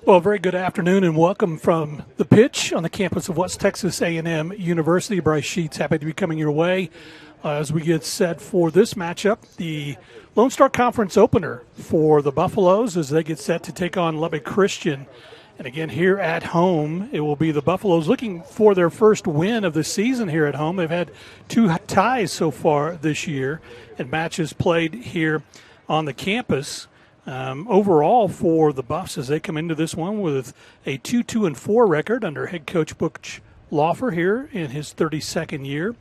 Well, very good afternoon and welcome from the pitch on the campus of West Texas A&M University. Bryce Sheets, happy to be coming your way as we get set for this matchup, the Lone Star Conference opener for the Buffaloes as they get set to take on Lubbock Christian. And again, here at home, it will be the Buffaloes looking for their first win of the season here at home. They've had 2 ties so far this year and matches played here on the campus. Overall for the Buffs as they come into this one with a 2-2-4 record under head coach Butch Lawfer here in his 32nd year.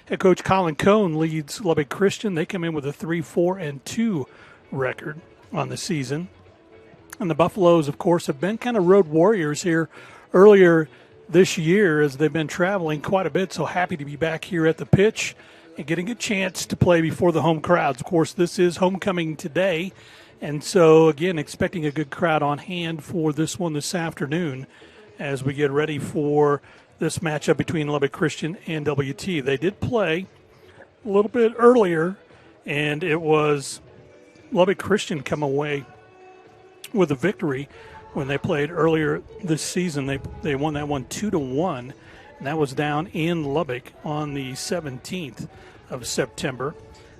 Head coach Colin Cohn leads Lubbock Christian. They come in with a 3-4-2 record on the season. And the Buffaloes, of course, have been kind of road warriors here earlier this year as they've been traveling quite a bit. So happy to be back here at the pitch and getting a chance to play before the home crowds. Of course, this is homecoming today. And so, again, expecting a good crowd on hand for this one this afternoon as we get ready for this matchup between Lubbock Christian and WT. They did play a little bit earlier, and it was Lubbock Christian come away with a victory when they played earlier this season. They won that one 2-1, and that was down in Lubbock on the 17th of September.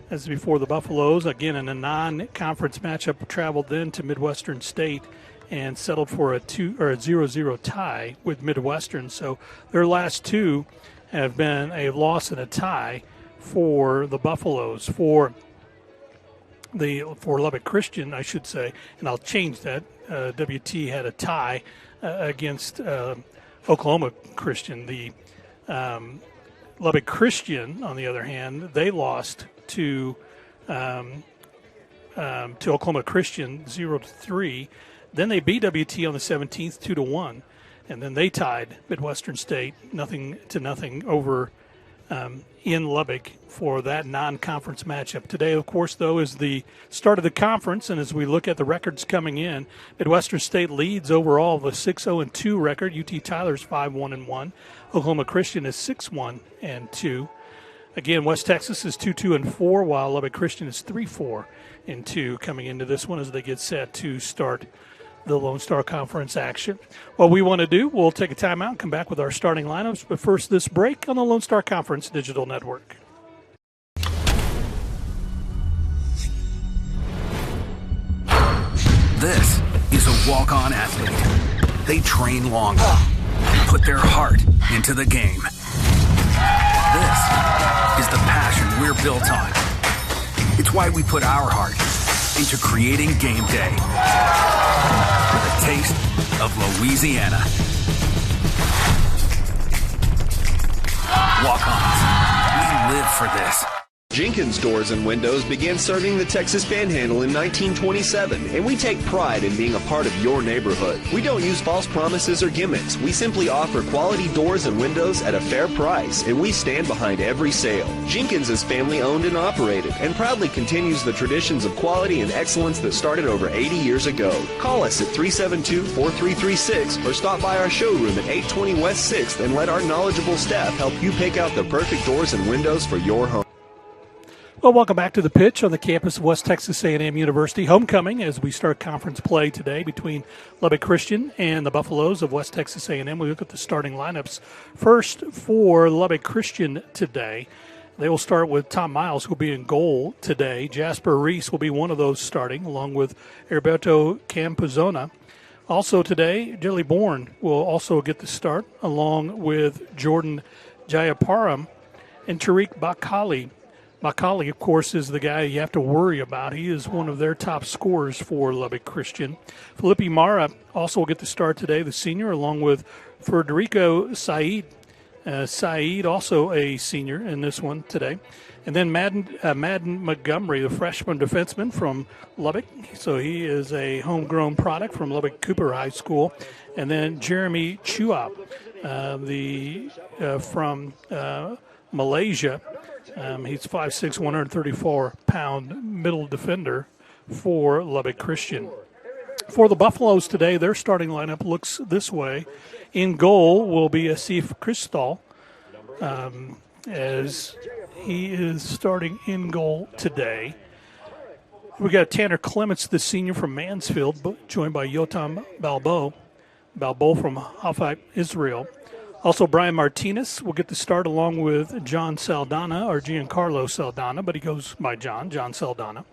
As before the Buffaloes, again in a non-conference matchup, traveled then to Midwestern State and settled for a 0-0 tie with Midwestern. So their last 2 have been a loss and a tie for the Buffaloes. For Lubbock Christian, I should say, and I'll change that. WT had a tie against Oklahoma Christian. The Lubbock Christian, on the other hand, they lost to Oklahoma Christian 0-3. Then they beat WT on the 17th 2-1, and then they tied Midwestern State 0-0 over in Lubbock for that non-conference matchup. Today, of course, though, is the start of the conference, and as we look at the records coming in, Midwestern State leads overall with a 6-0-2 record. UT Tyler's 5-1-1. Oklahoma Christian is 6-1-2. Again, West Texas is 2-2-4, while Lubbock Christian is 3-4-2 coming into this one as they get set to start the Lone Star Conference action. What we want to do, we'll take a timeout and come back with our starting lineups, but first this break on the Lone Star Conference Digital Network. This is a walk-on athlete. They train longer and put their heart into the game. This is the passion we're built on. It's why we put our heart into creating game day with a taste of Louisiana. Walk-ons, we live for this. Jenkins Doors and Windows began serving the Texas Panhandle in 1927, and we take pride in being a part of your neighborhood. We don't use false promises or gimmicks. We simply offer quality doors and windows at a fair price, and we stand behind every sale. Jenkins is family owned and operated, and proudly continues the traditions of quality and excellence that started over 80 years ago. Call us at 372-4336 or stop by our showroom at 820 West 6th and let our knowledgeable staff help you pick out the perfect doors and windows for your home. Well, welcome back to the pitch on the campus of West Texas A&M University. Homecoming as we start conference play today between Lubbock Christian and the Buffaloes of West Texas A&M. We look at the starting lineups. First for Lubbock Christian today, they will start with Tom Miles, who will be in goal today. Jasper Reese will be one of those starting, along with Heriberto Campuzona. Also today, Jelly Bourne will also get the start, along with Jordan Jayaparam and Tariq Bakali. Bakali, of course, is the guy you have to worry about. He is one of their top scorers for Lubbock Christian. Felipe Mara also will get the start today, the senior, along with Federico Said. Said, also a senior in this one today. And then Madden Montgomery, the freshman defenseman from Lubbock. So he is a homegrown product from Lubbock Cooper High School. And then Jeremy Chuap, from Malaysia. He's 5'6", 134-pound middle defender for Lubbock Christian. For the Buffaloes today, their starting lineup looks this way. In goal will be Asif Cristal, as he is starting in goal today. We got Tanner Clements, the senior from Mansfield, joined by Yotam Balbo. Balboa from Haifa, Israel. Also, Brian Martinez will get the start along with John Saldana, or Giancarlo Saldana, but he goes by John Saldana.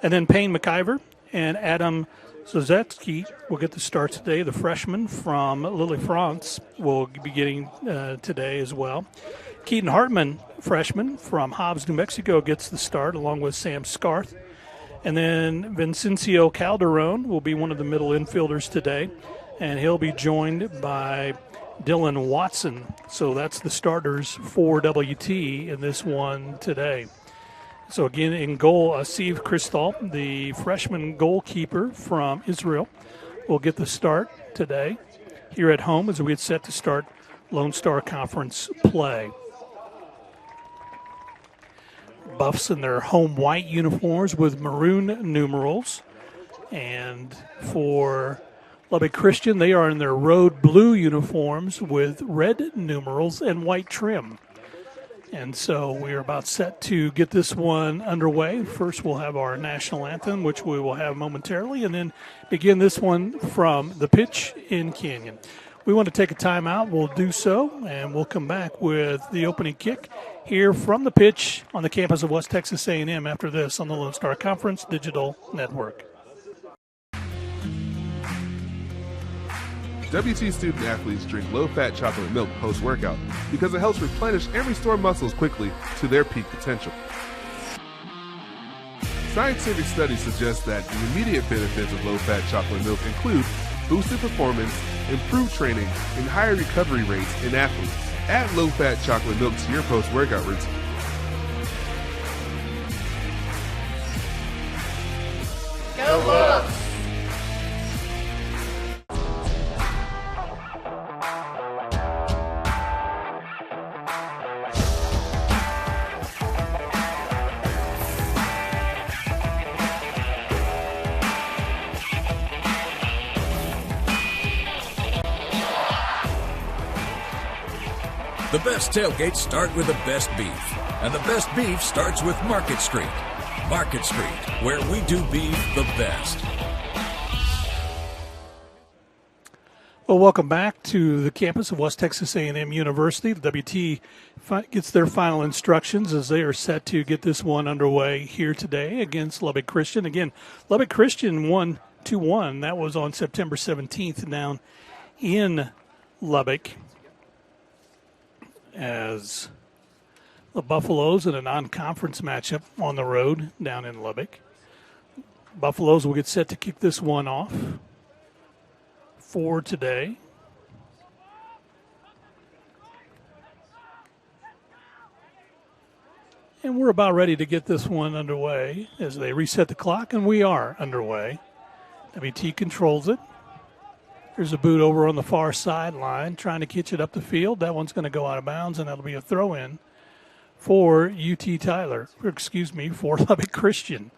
And then Payne McIver and Adam Zozetsky will get the start today. The freshman from Lille, France, will be getting today as well. Keaton Hartman, freshman from Hobbs, New Mexico, gets the start along with Sam Scarth. And then Vincencio Calderon will be one of the middle infielders today, and he'll be joined by Dylan Watson. So that's the starters for WT in this one today. So again, in goal, Asiv Kristal, the freshman goalkeeper from Israel, will get the start today here at home as we get set to start Lone Star Conference play. Buffs in their home white uniforms with maroon numerals. And for Lubbock Christian, they are in their road blue uniforms with red numerals and white trim. And so we are about set to get this one underway. First, we'll have our national anthem, which we will have momentarily, and then begin this one from the pitch in Canyon. We want to take a timeout. We'll do so, and we'll come back with the opening kick here from the pitch on the campus of West Texas A&M after this on the Lone Star Conference Digital Network. WT student athletes drink low-fat chocolate milk post-workout because it helps replenish and restore muscles quickly to their peak potential. Scientific studies suggest that the immediate benefits of low-fat chocolate milk include boosted performance, improved training, and higher recovery rates in athletes. Add low-fat chocolate milk to your post-workout routine. Go Bucks! The best tailgates start with the best beef, and the best beef starts with Market Street. Market Street, where we do beef the best. Well, welcome back to the campus of West Texas A&M University. The WT gets their final instructions as they are set to get this one underway here today against Lubbock Christian. Again, Lubbock Christian won 2-1. That was on September 17th down in Lubbock, as the Buffaloes in a non-conference matchup on the road down in Lubbock. Buffaloes will get set to kick this one off for today. And we're about ready to get this one underway as they reset the clock, and we are underway. WT controls it. There's a boot over on the far sideline trying to catch it up the field. That one's going to go out of bounds, and that'll be a throw-in for for Lubbock Christian.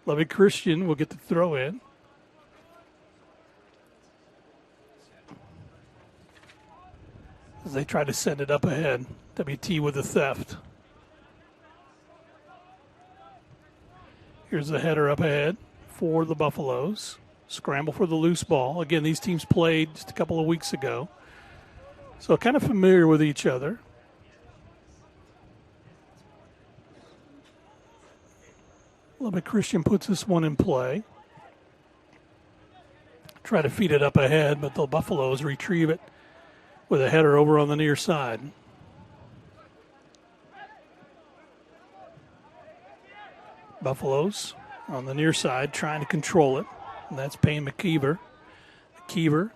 Lubbock Christian will get the throw-in. As they try to send it up ahead. WT with the theft. Here's the header up ahead for the Buffaloes. Scramble for the loose ball. Again, these teams played just a couple of weeks ago, so kind of familiar with each other. Lubbock Christian puts this one in play. Try to feed it up ahead, but the Buffaloes retrieve it with a header over on the near side. Buffaloes on the near side trying to control it. And that's Payne McKeever. McKeever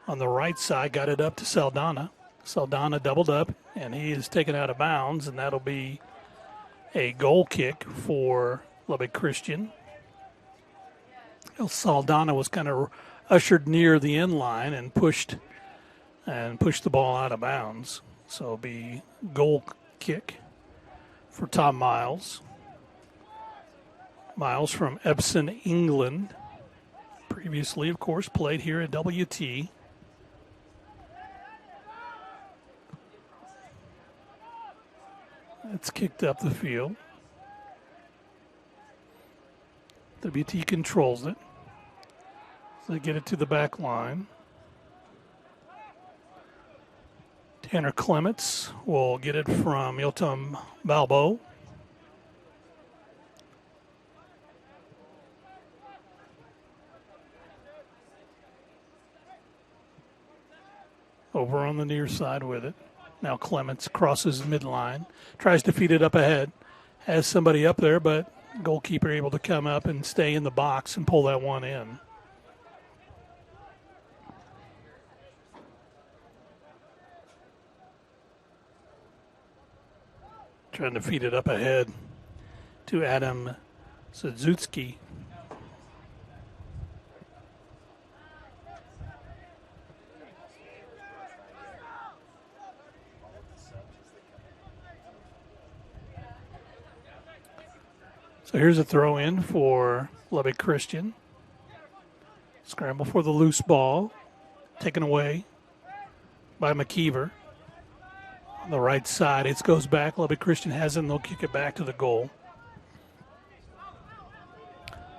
on the right side got it up to Saldana. Saldana doubled up, and he is taken out of bounds, and that'll be a goal kick for Lubbock Christian. Saldana was kind of ushered near the end line and pushed the ball out of bounds. So it'll be goal kick for Tom Miles. Miles from Epsom, England. Previously, of course, played here at WT. It's kicked up the field. WT controls it. So they get it to the back line. Tanner Clements will get it from Yotam Balbo. Over on the near side with it. Now Clements crosses midline, tries to feed it up ahead. Has somebody up there, but goalkeeper able to come up and stay in the box and pull that one in. Trying to feed it up ahead to Adam Suzuki. So here's a throw in for Lubbock Christian. Scramble for the loose ball. Taken away by McKeever. On the right side, it goes back. Lubbock Christian has it, and they'll kick it back to the goal.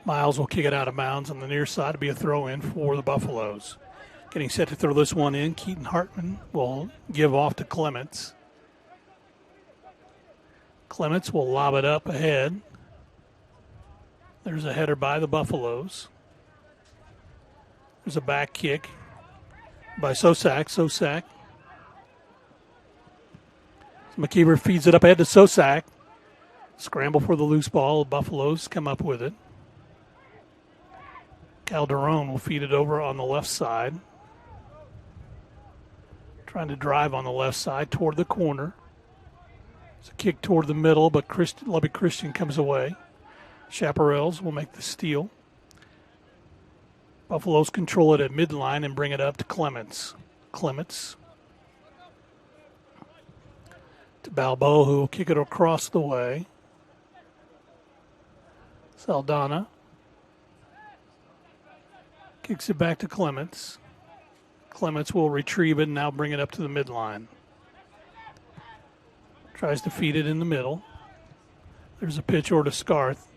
Miles will kick it out of bounds on the near side to be a throw in for the Buffaloes. Getting set to throw this one in, Keaton Hartman will give off to Clements. Clements will lob it up ahead. There's a header by the Buffaloes. There's a back kick by Sosak. Sosak. McKeever feeds it up ahead to Sosak. Scramble for the loose ball. The Buffaloes come up with it. Calderon will feed it over on the left side. Trying to drive on the left side toward the corner. It's a kick toward the middle, but Lubbock Christian comes away. Chaparrals will make the steal. Buffaloes control it at midline and bring it up to Clements. Clements to Balbo, who will kick it across the way. Saldana kicks it back to Clements. Clements will retrieve it and now bring it up to the midline. Tries to feed it in the middle. There's a pitch over to Scarth.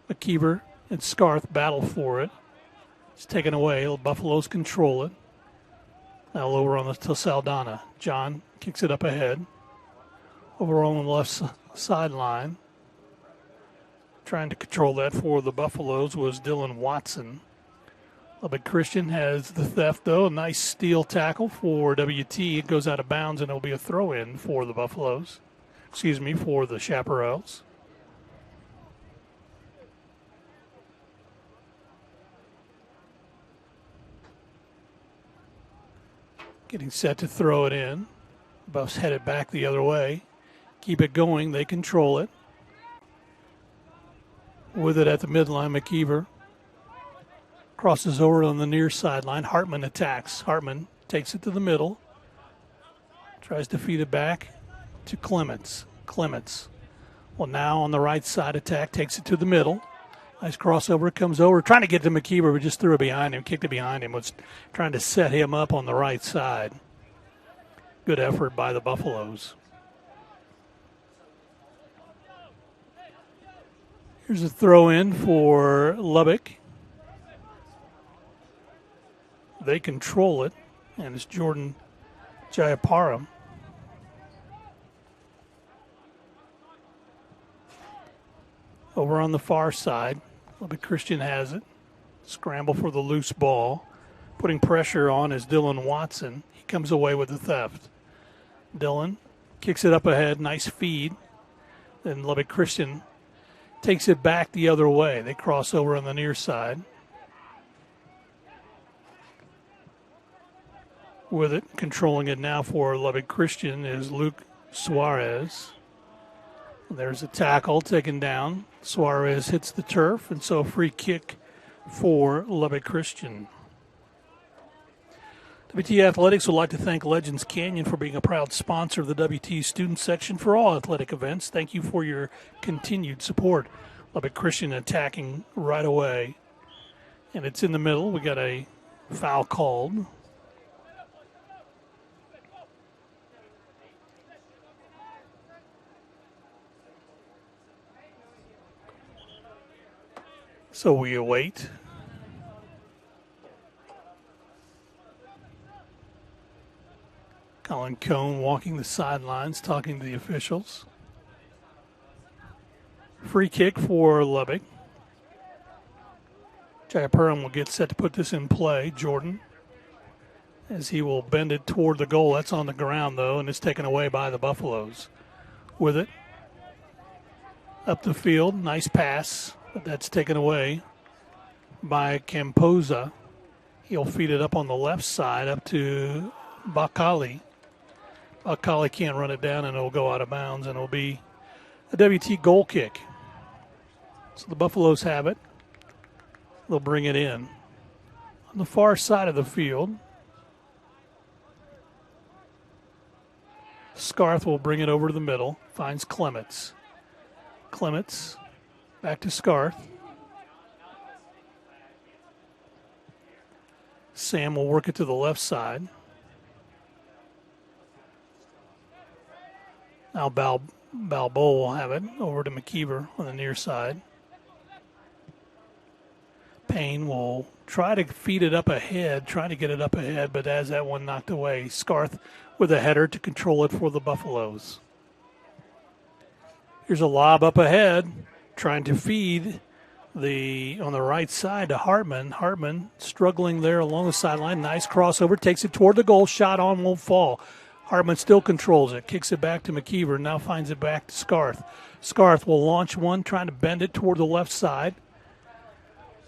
McKeever and Scarth battle for it. It's taken away. The Buffaloes control it. Now over on to Saldana. John kicks it up ahead. Over on the left sideline. Trying to control that for the Buffaloes was Dylan Watson. Lubbock Christian has the theft, though. A nice steal tackle for WT. It goes out of bounds, and it'll be a throw-in for the Buffaloes. For the Chaparrals. Getting set to throw it in. Buffs headed back the other way. Keep it going. They control it. With it at the midline, McKeever crosses over on the near sideline. Hartman attacks. Hartman takes it to the middle. Tries to feed it back to Clements. Clements will now on the right side attack. Takes it to the middle. Nice crossover. Comes over. Trying to get to McKeever, but just threw it behind him. Kicked it behind him. Was trying to set him up on the right side. Good effort by the Buffaloes. Here's a throw in for Lubbock. They control it, and it's Jordan Jayaparam. Over on the far side, Lubbock Christian has it. Scramble for the loose ball. Putting pressure on is Dylan Watson. He comes away with the theft. Dylan kicks it up ahead. Nice feed. Then Lubbock Christian takes it back the other way. They cross over on the near side. With it, controlling it now for Lubbock Christian is Luke Suarez. There's a tackle taken down. Suarez hits the turf, and so a free kick for Lubbock Christian. WT Athletics would like to thank Legends Canyon for being a proud sponsor of the WT student section for all athletic events. Thank you for your continued support. Lubbock Christian attacking right away. And it's in the middle. We got a foul called. So we await. Colin Cohn walking the sidelines, talking to the officials. Free kick for Lubbock. Jayapurham will get set to put this in play. Jordan, as he will bend it toward the goal. That's on the ground, though, and it's taken away by the Buffaloes. With it, up the field, nice pass, but that's taken away by Campoza. He'll feed it up on the left side up to Bakali. Bakali can't run it down, and it'll go out of bounds, and it'll be a WT goal kick. So the Buffaloes have it. They'll bring it in. On the far side of the field, Scarth will bring it over to the middle, finds Clements. Clements back to Scarth. Sam will work it to the left side. Now Balboa will have it over to McKeever on the near side. Payne will try to feed it up ahead, trying to get it up ahead, but has that one knocked away. Scarth with a header to control it for the Buffaloes. Here's a lob up ahead, trying to feed on the right side to Hartman. Hartman struggling there along the sideline. Nice crossover, takes it toward the goal. Shot on, won't fall. Hartman still controls it, kicks it back to McKeever, now finds it back to Scarth. Scarth will launch one, trying to bend it toward the left side.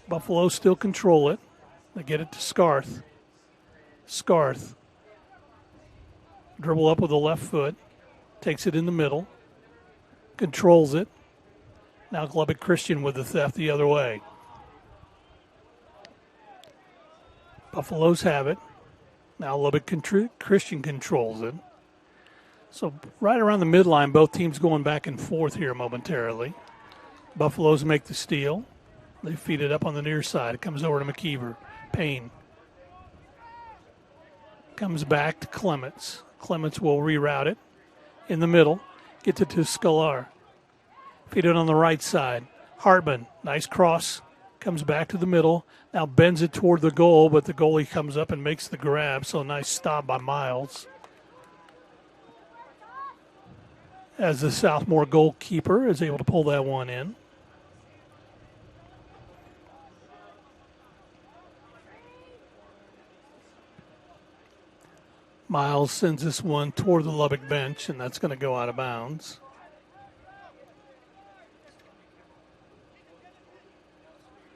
Buffalo still control it. They get it to Scarth. Scarth. Dribble up with the left foot. Takes it in the middle. Controls it. Now Lubbock Christian with the theft the other way. Buffaloes have it. Now Lubbock Christian controls it. So right around the midline, both teams going back and forth here momentarily. Buffaloes make the steal. They feed it up on the near side. It comes over to McKeever. Payne. Comes back to Clements. Clements will reroute it in the middle. Gets it to Scalar. Feed it on the right side. Hartman, nice cross. Comes back to the middle. Now bends it toward the goal, but the goalie comes up and makes the grab. So nice stop by Miles. As the Southmore goalkeeper is able to pull that one in. Miles sends this one toward the Lubbock bench, and that's going to go out of bounds.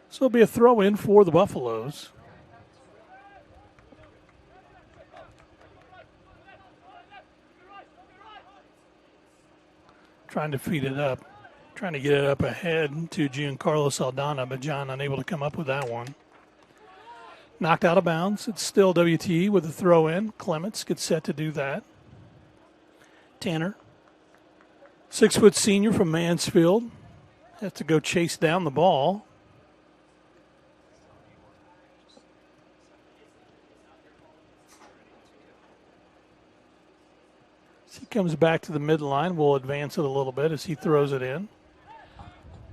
So it'll be a throw in for the Buffaloes. Trying to feed it up, trying to get it up ahead to Giancarlo Saldana, but John unable to come up with that one. Knocked out of bounds. It's still WT with a throw in. Clements gets set to do that. Tanner, 6-foot senior from Mansfield, has to go chase down the ball. As he comes back to the midline, we'll advance it a little bit as he throws it in.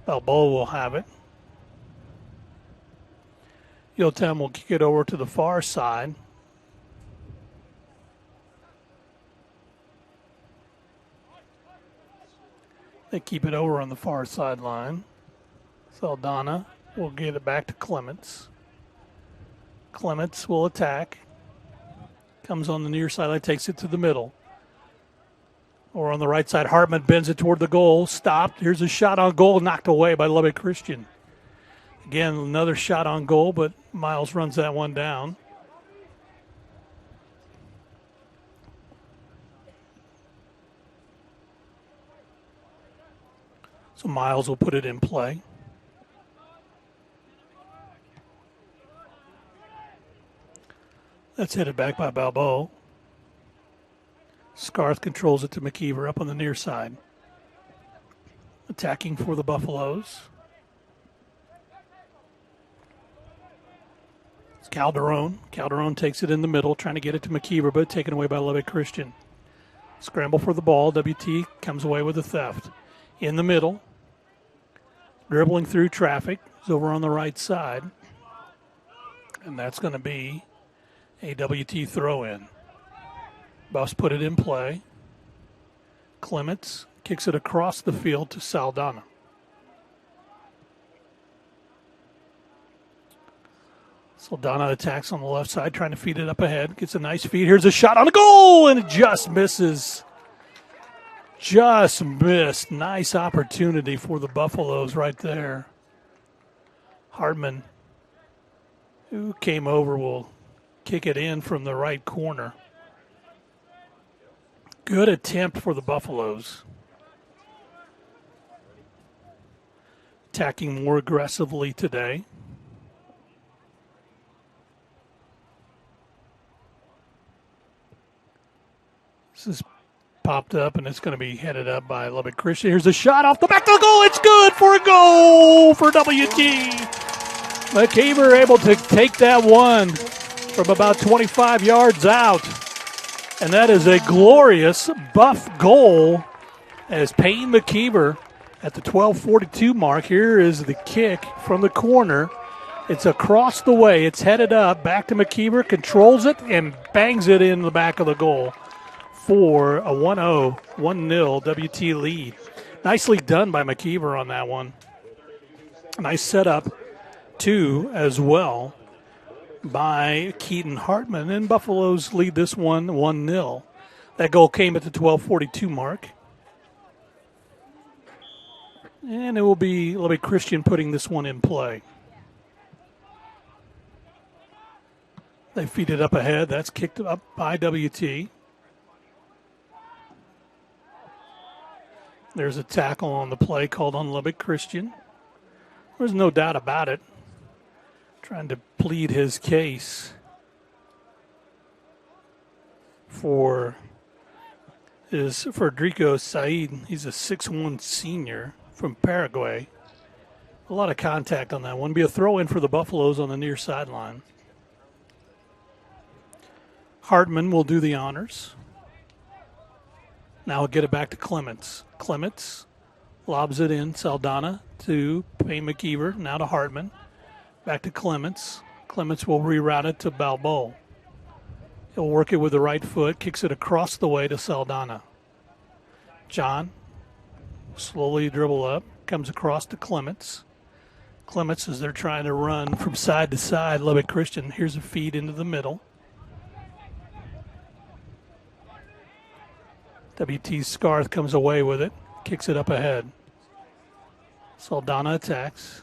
Balboa will have it. Yotam will kick it over to the far side. They keep it over on the far sideline. Saldana will get it back to Clements. Clements will attack. Comes on the near sideline, takes it to the middle. Or on the right side, Hartman bends it toward the goal. Stopped. Here's a shot on goal, knocked away by Lubbock Christian. Again, another shot on goal, but Miles runs that one down. So Miles will put it in play. That's headed back by Balboa. Scarth controls it to McKeever up on the near side. Attacking for the Buffaloes. It's Calderon. Calderon takes it in the middle, trying to get it to McKeever, but taken away by Lubbock Christian. Scramble for the ball. WT comes away with the theft. In the middle. Dribbling through traffic. Is over on the right side. And that's going to be a WT throw-in. Buffs put it in play. Clements kicks it across the field to Saldana. Saldana attacks on the left side, trying to feed it up ahead. Gets a nice feed. Here's a shot on the goal, and it just misses. Just missed. Nice opportunity for the Buffaloes right there. Hardman, who came over, will kick it in from the right corner. Good attempt for the Buffaloes. Attacking more aggressively today. This is popped up, and it's going to be headed up by Lubbock Christian. Here's a shot off the back of the goal. It's good for a goal for WT. McKeever able to take that one from about 25 yards out. And that is a glorious Buff goal as Payne McKeever at the 12:42 mark. Here is the kick from the corner. It's across the way. It's headed up. Back to McKeever. Controls it and bangs it in the back of the goal for a 1-0 WT lead. Nicely done by McKeever on that one. Nice setup, too, as well, by Keaton Hartman. And Buffaloes lead this one 1-0. That goal came at the 12:42 mark. And it will be Lubbock Christian putting this one in play. They feed it up ahead. That's kicked up by WT. There's a tackle on the play called on Lubbock Christian. There's no doubt about it. Trying to plead his case for Federico Said. He's a 6'1" senior from Paraguay. A lot of contact on that one. Be a throw-in for the Buffaloes on the near sideline. Hartman will do the honors. Now we'll get it back to Clements. Clements lobs it in. Saldana to Payne McKeever. Now to Hartman. Back to Clements. Clements will reroute it to Balboa. He'll work it with the right foot. Kicks it across the way to Saldana. John slowly dribble up. Comes across to Clements. Clements, as they're trying to run from side to side, Lubbock Christian. Here's a feed into the middle. WT Scarth comes away with it, kicks it up ahead. Saldana attacks.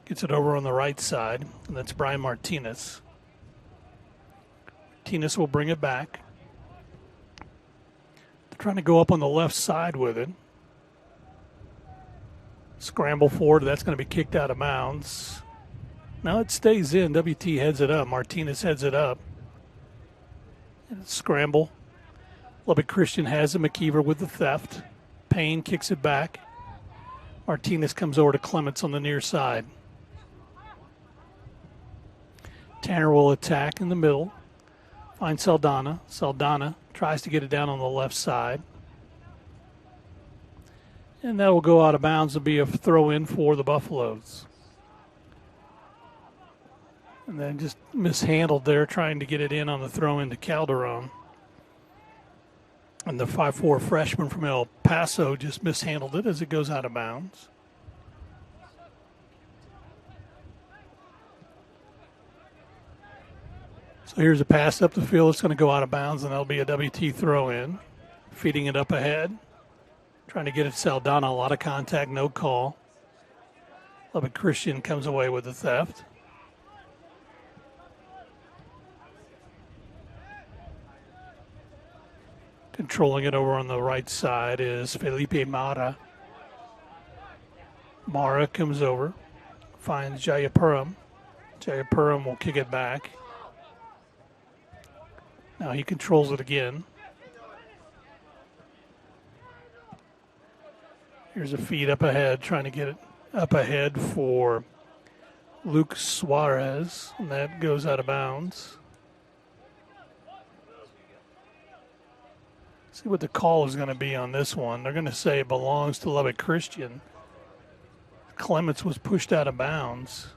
Gets it over on the right side, and that's Brian Martinez. Martinez will bring it back. They're trying to go up on the left side with it. Scramble forward, that's going to be kicked out of bounds. Now it stays in. WT heads it up. Martinez heads it up. And scramble. Lubbock Christian has it. McKeever with the theft. Payne kicks it back. Martinez comes over to Clements on the near side. Tanner will attack in the middle. Finds Saldana. Saldana tries to get it down on the left side. And that will go out of bounds and be a throw-in for the Buffaloes. And then just mishandled there, trying to get it in on the throw into Calderon. And the 5'4" freshman from El Paso just mishandled it as it goes out of bounds. So here's a pass up the field. It's going to go out of bounds, and that'll be a WT throw-in. Feeding it up ahead. Trying to get it to Saldana. A lot of contact, no call. Lubbock Christian comes away with the theft. Controlling it over on the right side is Felipe Mara. Mara comes over, finds Jayapuram. Jayapuram will kick it back. Now he controls it again. Here's a feed up ahead, trying to get it up ahead for Luke Suarez, and that goes out of bounds. See what the call is going to be on this one. They're going to say it belongs to Lubbock Christian. Clements was pushed out of bounds.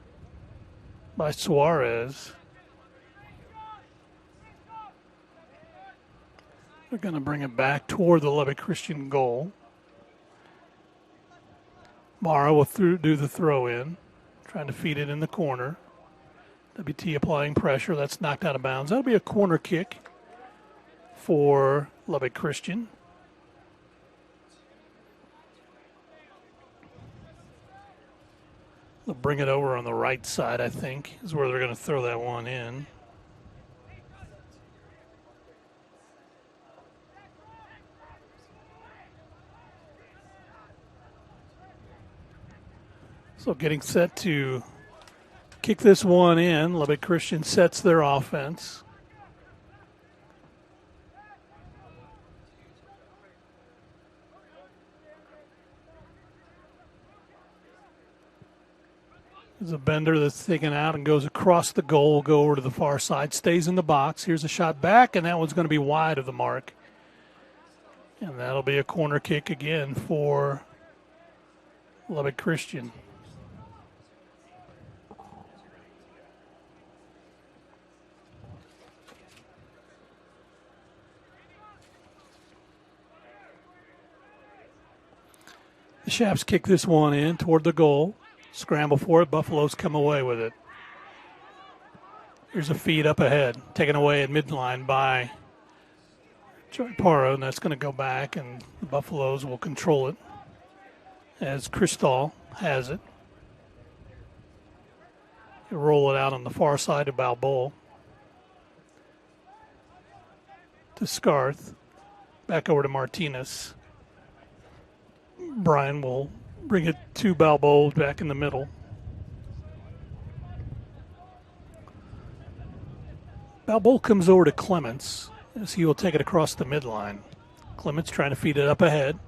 by Suarez. They're going to bring it back toward the Lubbock Christian goal. Mara will do the throw in, trying to feed it in the corner. WT applying pressure. That's knocked out of bounds. That'll be a corner kick for Lubbock Christian. They'll bring it over on the right side, I think, is where they're going to throw that one in. So getting set to kick this one in. Lubbock Christian sets their offense. There's a bender that's taken out and goes across the goal, go over to the far side, stays in the box. Here's a shot back, and that one's going to be wide of the mark. And that'll be a corner kick again for Lubbock Christian. The Chaps kick this one in toward the goal. Scramble for it. Buffaloes come away with it. Here's a feed up ahead. Taken away at midline by Joey Paro, and that's going to go back, and the Buffaloes will control it as Cristal has it. He'll roll it out on the far side of Balboa to Scarth. Back over to Martinez. Brian will bring it to Balboa back in the middle. Balboa comes over to Clements as he will take it across the midline. Clements trying to feed it up ahead.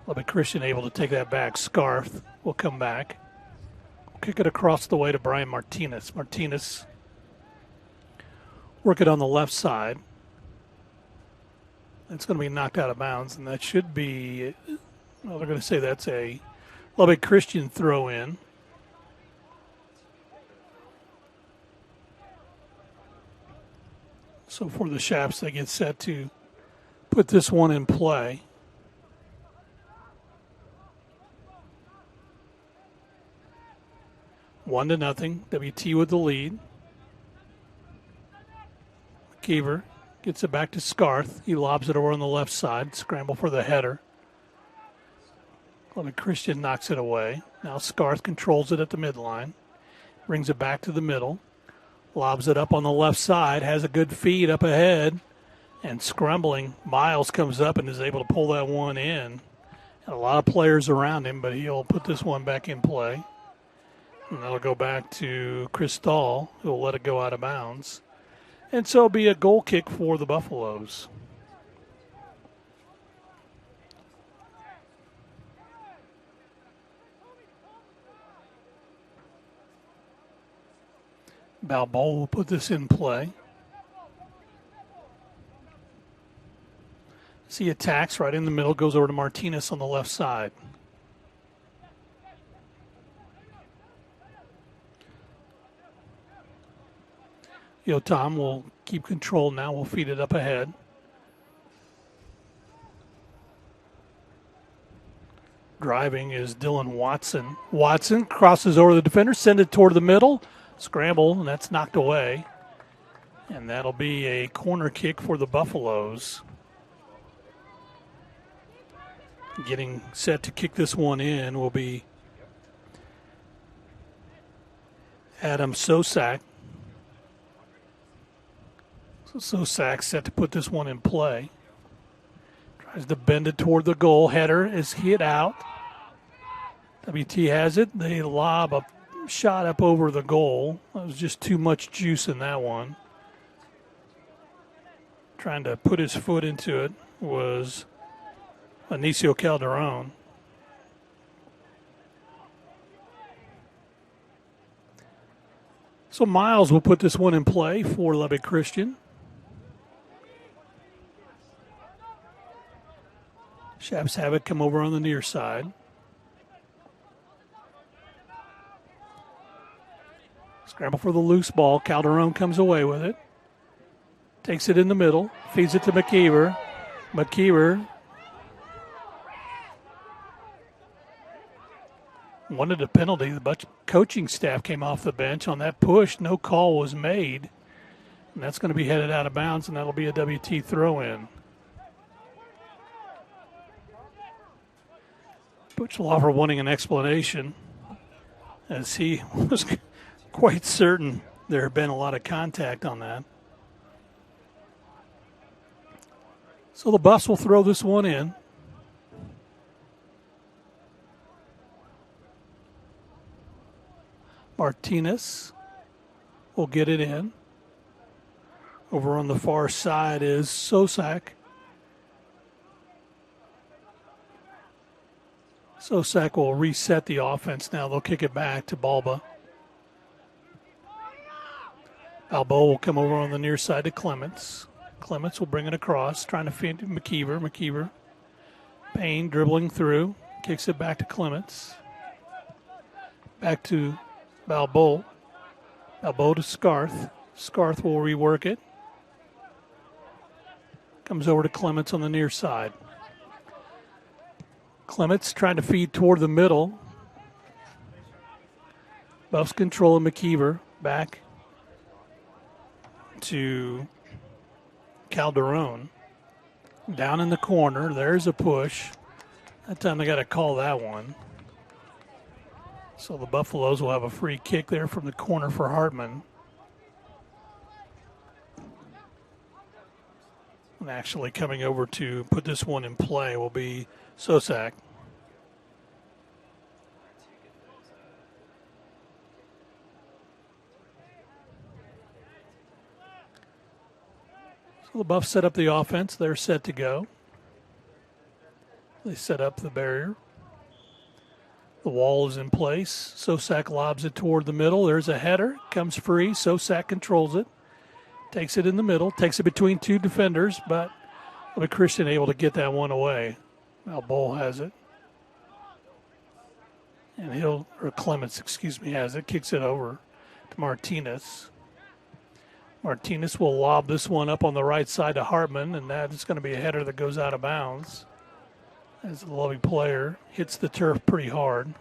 Lubbock Christian able to take that back. Scarth will come back. Kick it across the way to Brian Martinez. Martinez work it on the left side. It's going to be knocked out of bounds, and that should be, well, they're going to say that's a Lubbock Christian throw in. So for the Chaps, they get set to put this one in play. 1-0. WT with the lead. McKeever gets it back to Scarth. He lobs it over on the left side. Scramble for the header. Lubbock Christian knocks it away. Now Scarth controls it at the midline. Brings it back to the middle. Lobs it up on the left side. Has a good feed up ahead. And scrambling, Miles comes up and is able to pull that one in. And a lot of players around him, but he'll put this one back in play. And that'll go back to Cristal, who will let it go out of bounds. And so it'll be a goal kick for the Buffaloes. Balboa will put this in play. See attacks right in the middle, goes over to Martinez on the left side. Tom will keep control now. We'll feed it up ahead. Driving is Dylan Watson. Watson crosses over the defender, send it toward the middle. Scramble, and that's knocked away. And that'll be a corner kick for the Buffaloes. Getting set to kick this one in will be Adam Sosak. So Sosak set to put this one in play. Tries to bend it toward the goal. Header is hit out. WT has it. They lob a shot up over the goal. That was just too much juice in that one. Trying to put his foot into it was Anicio Calderon. So Miles will put this one in play for Lubbock Christian. Chaps have it come over on the near side. Scramble for the loose ball. Calderon comes away with it. Takes it in the middle. Feeds it to McKeever. McKeever wanted a penalty. The coaching staff came off the bench on that push. No call was made. And that's going to be headed out of bounds, and that'll be a WT throw-in. Butch Loffer wanting an explanation, as he was quite certain there had been a lot of contact on that. So the Buffs will throw this one in. Martinez will get it in. Over on the far side is Sosak. Sosak will reset the offense now. They'll kick it back to Balba. Balboa will come over on the near side to Clements. Clements will bring it across, trying to feed McKeever. McKeever. Payne dribbling through. Kicks it back to Clements. Back to Balboa. Balboa to Scarth. Scarth will rework it. Comes over to Clements on the near side. Clements trying to feed toward the middle. Buffs controlling McKeever. Back to Calderon. Down in the corner. There's a push. That time they got to call that one. So the Buffaloes will have a free kick there from the corner for Hartman. And actually coming over to put this one in play will be Sosak. So the Buffs set up the offense. They're set to go. They set up the barrier. The wall is in place. Sosak lobs it toward the middle. There's a header. Comes free. Sosak controls it. Takes it in the middle. Takes it between two defenders, but Christian able to get that one away. Balboa has it. And Clements, has it. Kicks it over to Martinez. Martinez will lob this one up on the right side to Hartman, and that is going to be a header that goes out of bounds. As the Lovey player hits the turf pretty hard.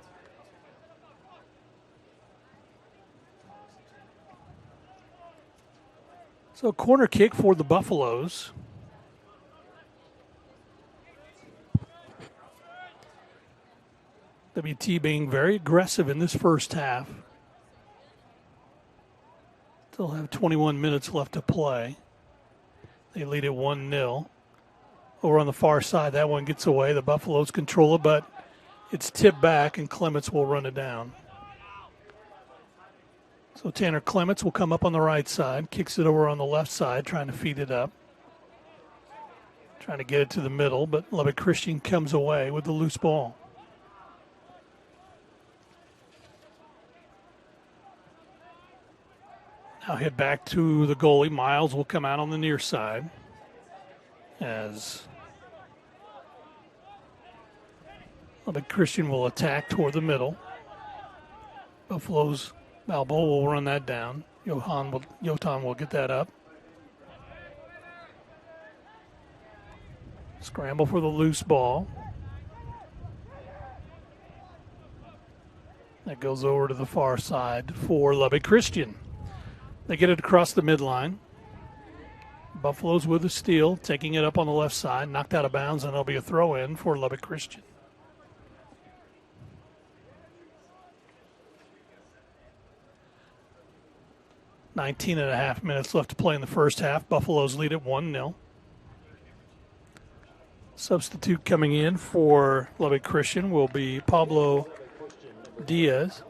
So corner kick for the Buffaloes. WT being very aggressive in this first half. Still have 21 minutes left to play. They lead it 1-0. Over on the far side, that one gets away. The Buffaloes control it, but it's tipped back, and Clements will run it down. So Tanner Clements will come up on the right side, kicks it over on the left side, trying to feed it up. Trying to get it to the middle, but Lubbock Christian comes away with the loose ball. Now hit back to the goalie. Miles will come out on the near side as Lubbock Christian will attack toward the middle. Buffaloes Balboa will run that down. Yotan will get that up. Scramble for the loose ball. That goes over to the far side for Lubbock Christian. They get it across the midline. Buffaloes with the steal, taking it up on the left side, knocked out of bounds, and it'll be a throw-in for Lubbock Christian. Nineteen and a half minutes left to play in the first half. Buffaloes lead at 1-0. Substitute coming in for Lubbock Christian will be Pablo Diaz.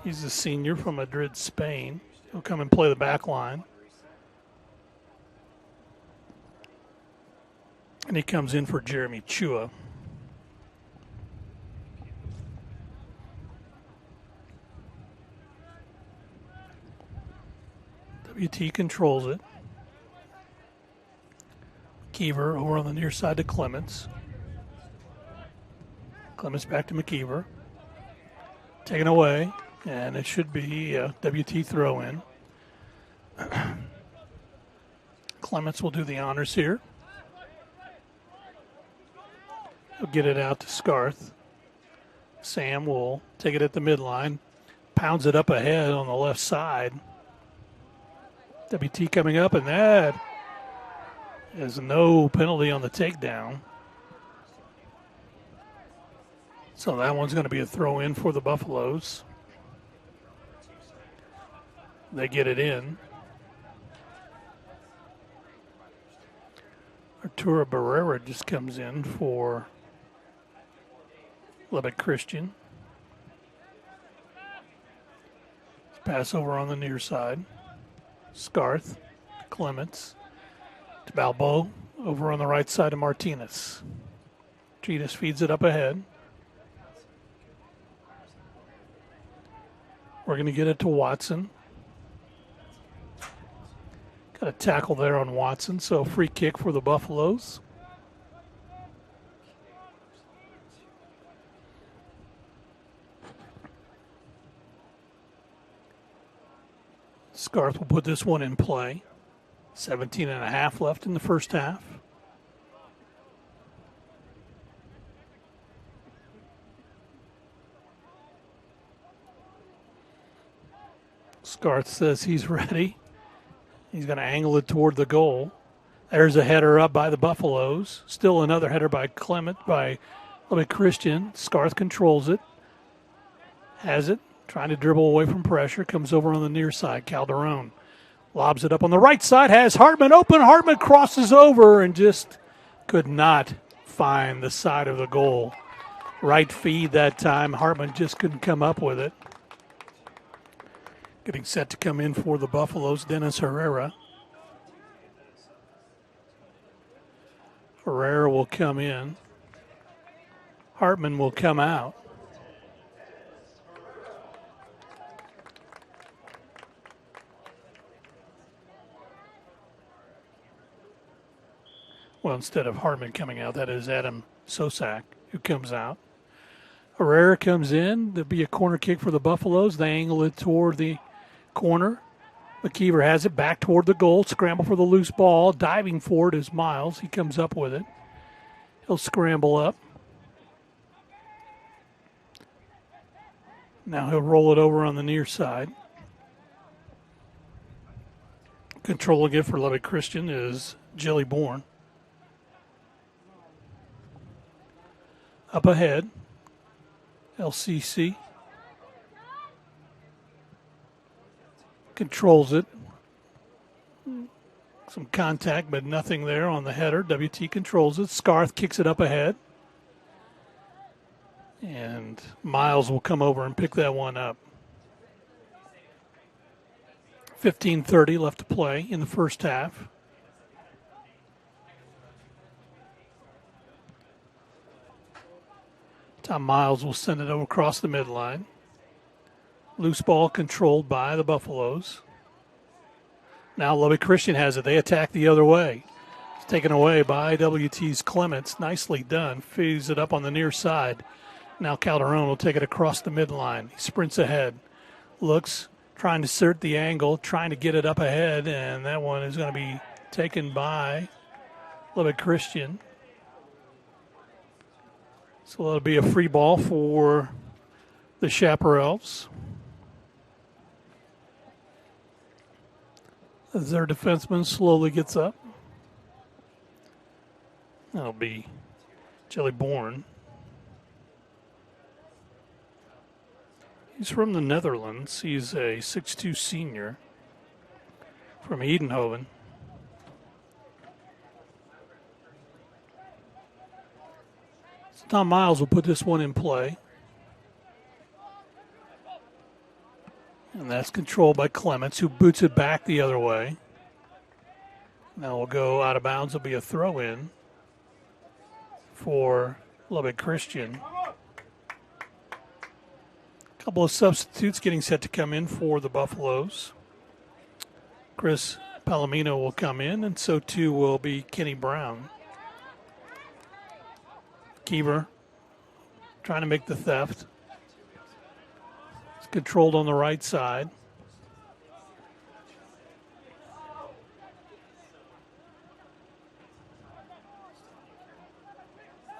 He's a senior from Madrid, Spain. He'll come and play the back line. And he comes in for Jeremy Chua. WT controls it. McKeever over on the near side to Clements. Clements back to McKeever. taken away, and it should be a WT throw-in. Clements will do the honors here. He'll get it out to Scarth. Sam will take it at the midline, pounds it up ahead on the left side. WT coming up, and that is no penalty on the takedown. So that one's going to be a throw-in for the Buffaloes. They get it in. Arturo Barrera just comes in for Lubbock Christian. Pass over on the near side. Scarth, Clements, to Balbo, over on the right side of Martinez. Cheetahs feeds it up ahead. We're going to get it to Watson. Got a tackle there on Watson, so free kick for the Buffaloes. Scarth will put this one in play. 17.5 left in the first half. Scarth says he's ready. He's going to angle it toward the goal. There's a header up by the Buffaloes. Still another header by Lubbock Christian. Scarth controls it. Has it. Trying to dribble away from pressure. Comes over on the near side. Calderon lobs it up on the right side. Has Hartman open. Hartman crosses over and just could not find the side of the goal. Right feed that time. Hartman just couldn't come up with it. Getting set to come in for the Buffaloes, Dennis Herrera. Herrera will come in. Hartman will come out. Well, instead of Hartman coming out, that is Adam Sosak who comes out. Herrera comes in. There'll be a corner kick for the Buffaloes. They angle it toward the corner. McKeever has it back toward the goal. Scramble for the loose ball. Diving for it is Miles. He comes up with it. He'll scramble up. Now he'll roll it over on the near side. Controlling it for Lubbock Christian is Jelly Bourne. Up ahead, LCC. Controls it. Some contact, but nothing there on the header. WT controls it. Scarth kicks it up ahead. And Miles will come over and pick that one up. 15:30 left to play in the first half. Tom Miles will send it over across the midline. Loose ball controlled by the Buffaloes. Now Lubbock Christian has it. They attack the other way. It's taken away by WT's Clements. Nicely done. Feeds it up on the near side. Now Calderon will take it across the midline. He sprints ahead. Looks, trying to insert the angle, trying to get it up ahead, and that one is going to be taken by Lubbock Christian. So that'll be a free ball for the Chaparrals. As their defenseman slowly gets up. That'll be Jelly Bourne. He's from the Netherlands. He's a 6'2" senior from Edenhoven. So Tom Miles will put this one in play. And that's controlled by Clements, who boots it back the other way. Now we'll go out of bounds. It'll be a throw-in for Lubbock Christian. A couple of substitutes getting set to come in for the Buffaloes. Chris Palomino will come in, and so too will be Kenny Brown. Keever trying to make the theft. controlled on the right side.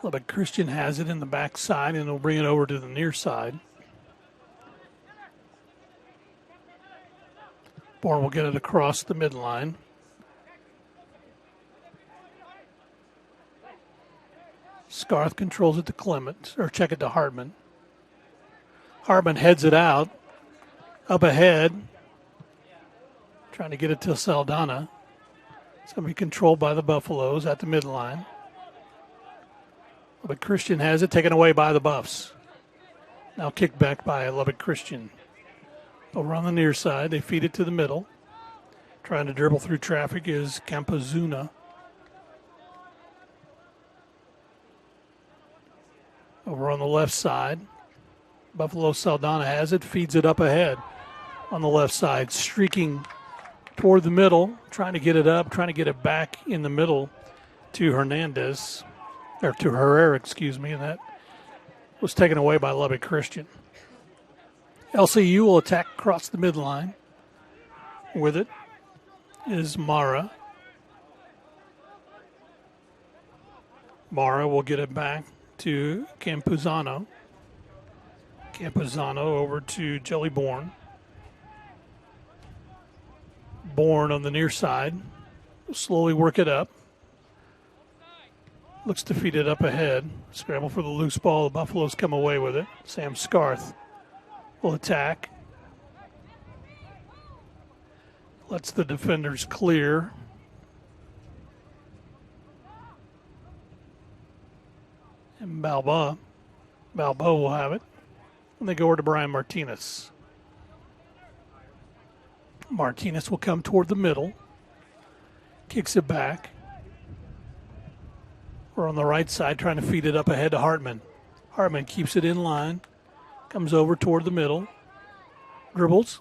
Lubbock Christian has it in the back side, and he'll bring it over to the near side. Bourne will get it across the midline. Scarth controls it to Clement, or check it to Hartman. Hartman heads it out. Up ahead. Trying to get it to Saldana. It's going to be controlled by the Buffaloes at the midline. Lubbock Christian has it taken away by the Buffs. Now kicked back by Lubbock Christian. Over on the near side, they feed it to the middle. Trying to dribble through traffic is Campazuna. Over on the left side, Buffalo Saldana has it, feeds it up ahead on the left side, streaking toward the middle, trying to get it up, trying to get it back in the middle to Hernandez, or to Herrera, and that was taken away by Lubbock Christian. LCU will attack across the midline. With it is Mara. Mara will get it back to Campuzano. Campuzano over to Jelly Bourne. Bourne on the near side. Slowly work it up. Looks to feed it up ahead. Scramble for the loose ball. The Buffaloes come away with it. Sam Scarth will attack. Lets the defenders clear. And Balboa will have it. And they go over to Brian Martinez. Martinez will come toward the middle. Kicks it back. We're on the right side trying to feed it up ahead to Hartman. Hartman keeps it in line. Comes over toward the middle. Dribbles.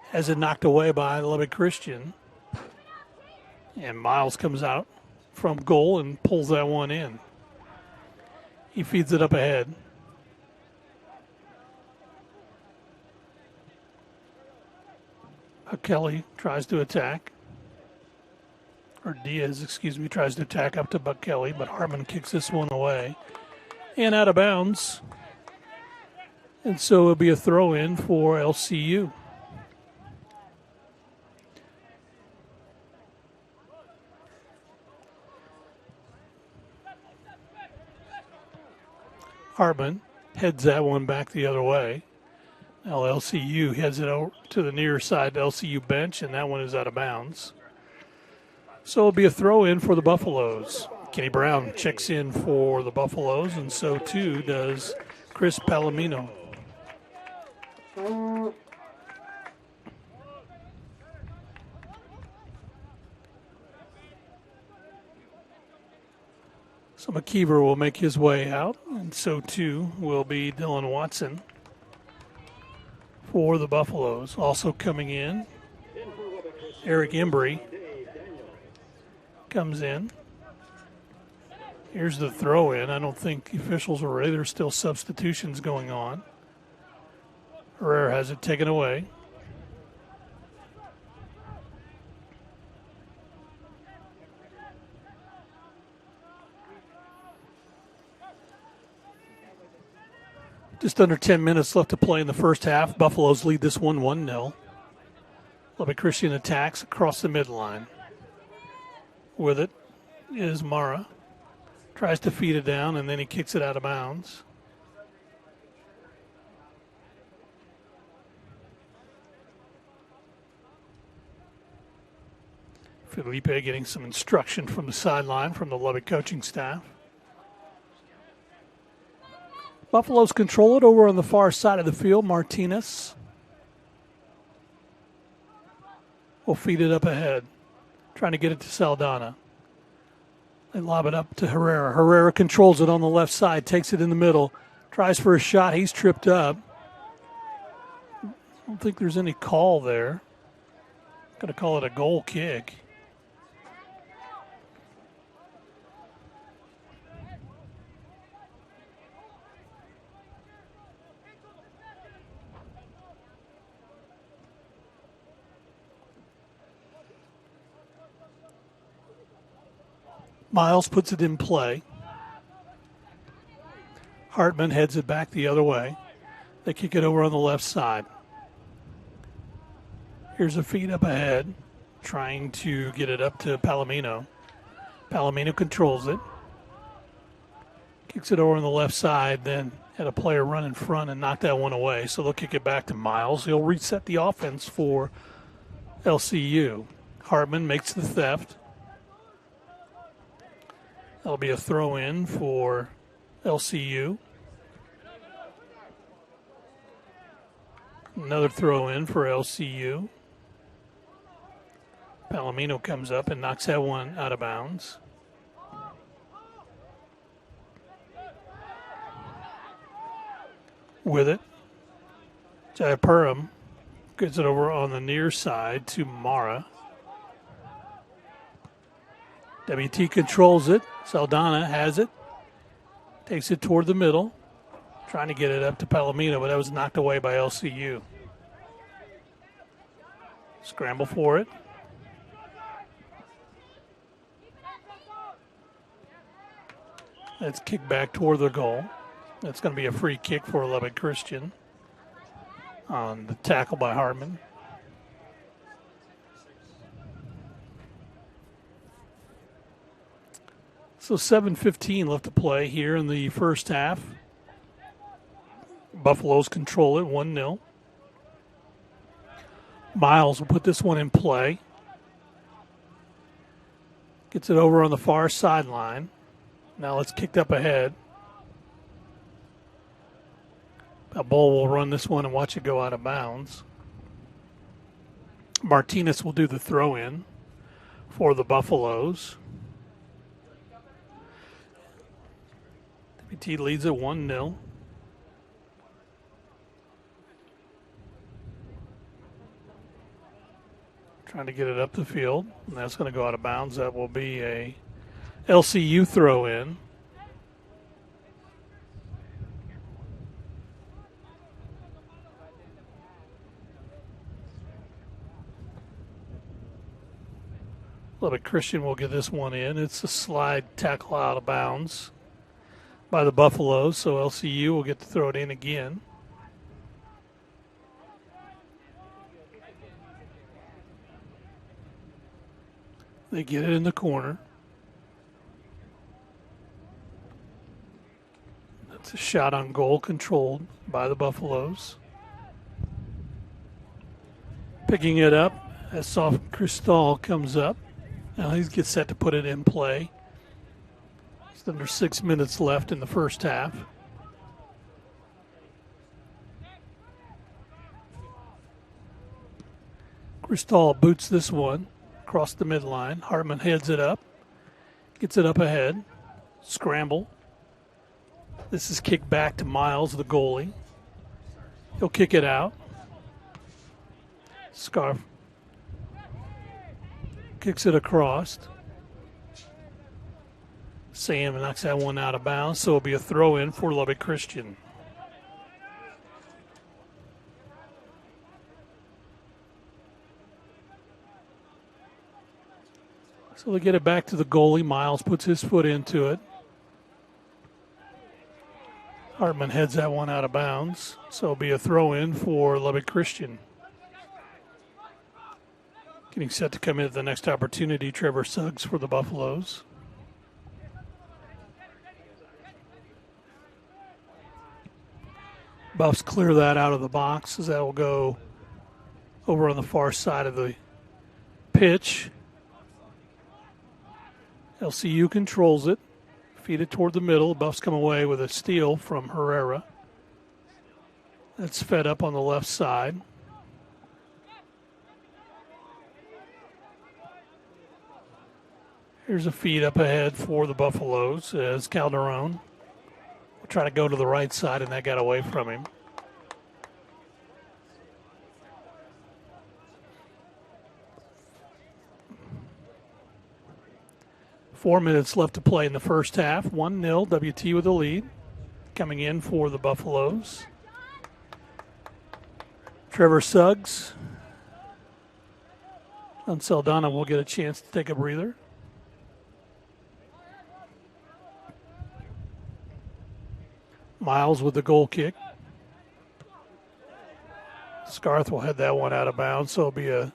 Has it knocked away by Lubbock Christian. And Miles comes out from goal and pulls that one in. He feeds it up ahead. Kelly tries to attack. Or Diaz, tries to attack up to Buck Kelly, but Hartman kicks this one away. And out of bounds. And so it'll be a throw-in for LCU. Hartman heads that one back the other way. Now LCU heads it over to the near side LCU bench, and that one is out of bounds. So it'll be a throw-in for the Buffaloes. Kenny Brown checks in for the Buffaloes, and so too does Chris Palomino. So McKeever will make his way out, and so too will be Dylan Watson for the Buffaloes. Also coming in, Eric Embry comes in. Here's the throw-in. I don't think the officials are ready. There's still substitutions going on. Herrera has it taken away. Just under 10 minutes left to play in the first half. Buffaloes lead this one 1-0. Lubbock Christian attacks across the midline. With it is Mara. Tries to feed it down, and then he kicks it out of bounds. Felipe getting some instruction from the sideline from the Lubbock coaching staff. Buffaloes control it over on the far side of the field. Martinez will feed it up ahead, trying to get it to Saldana. They lob it up to Herrera. Herrera controls it on the left side, takes it in the middle, tries for a shot. He's tripped up. I don't think there's any call there. Going to call it a goal kick. Miles puts it in play. Hartman heads it back the other way. They kick it over on the left side. Here's a feed up ahead, trying to get it up to Palomino. Palomino controls it. Kicks it over on the left side, then had a player run in front and knock that one away. So they'll kick it back to Miles. He'll reset the offense for LCU. Hartman makes the theft. That'll be a throw in for LCU. Another throw in for LCU. Palomino comes up and knocks that one out of bounds. With it, Jayapuram gets it over on the near side to Mara. WT controls it. Saldana has it. Takes it toward the middle. Trying to get it up to Palomino, but that was knocked away by LCU. Scramble for it. That's kicked back toward the goal. That's going to be a free kick for Lubbock Christian on the tackle by Hartman. So 7:15 left to play here in the first half. Buffaloes control it 1-0. Miles will put this one in play. Gets it over on the far sideline. Now it's kicked up ahead. Balboa will run this one and watch it go out of bounds. Martinez will do the throw in for the Buffaloes. WT leads at 1-0. Trying to get it up the field, and that's going to go out of bounds. That will be a LCU throw in. Lubbock Christian will get this one in. It's a slide tackle out of bounds by the Buffaloes, so LCU will get to throw it in again. They get it in the corner. That's a shot on goal controlled by the Buffaloes. Picking it up as Soft Cristal comes up. Now he gets set to put it in play. It's under 6 minutes left in the first half. Cristal boots this one across the midline. Hartman heads it up. Gets it up ahead. Scramble. This is kicked back to Miles, the goalie. He'll kick it out. Scarf kicks it across. Sam knocks that one out of bounds, so it'll be a throw in for Lubbock Christian. So they get it back to the goalie. Miles puts his foot into it. Hartman heads that one out of bounds, so it'll be a throw in for Lubbock Christian. Getting set to come in at the next opportunity, Trevor Suggs for the Buffaloes. Buffs clear that out of the box as that will go over on the far side of the pitch. LCU controls it. Feed it toward the middle. Buffs come away with a steal from Herrera. That's fed up on the left side. Here's a feed up ahead for the Buffaloes as Calderon will try to go to the right side, and that got away from him. Four minutes left to play in the first half. 1-0, WT with the lead. Coming in for the Buffaloes. Trevor Suggs. And Saldana will get a chance to take a breather. Miles with the goal kick. Scarth will head that one out of bounds, so it'll be a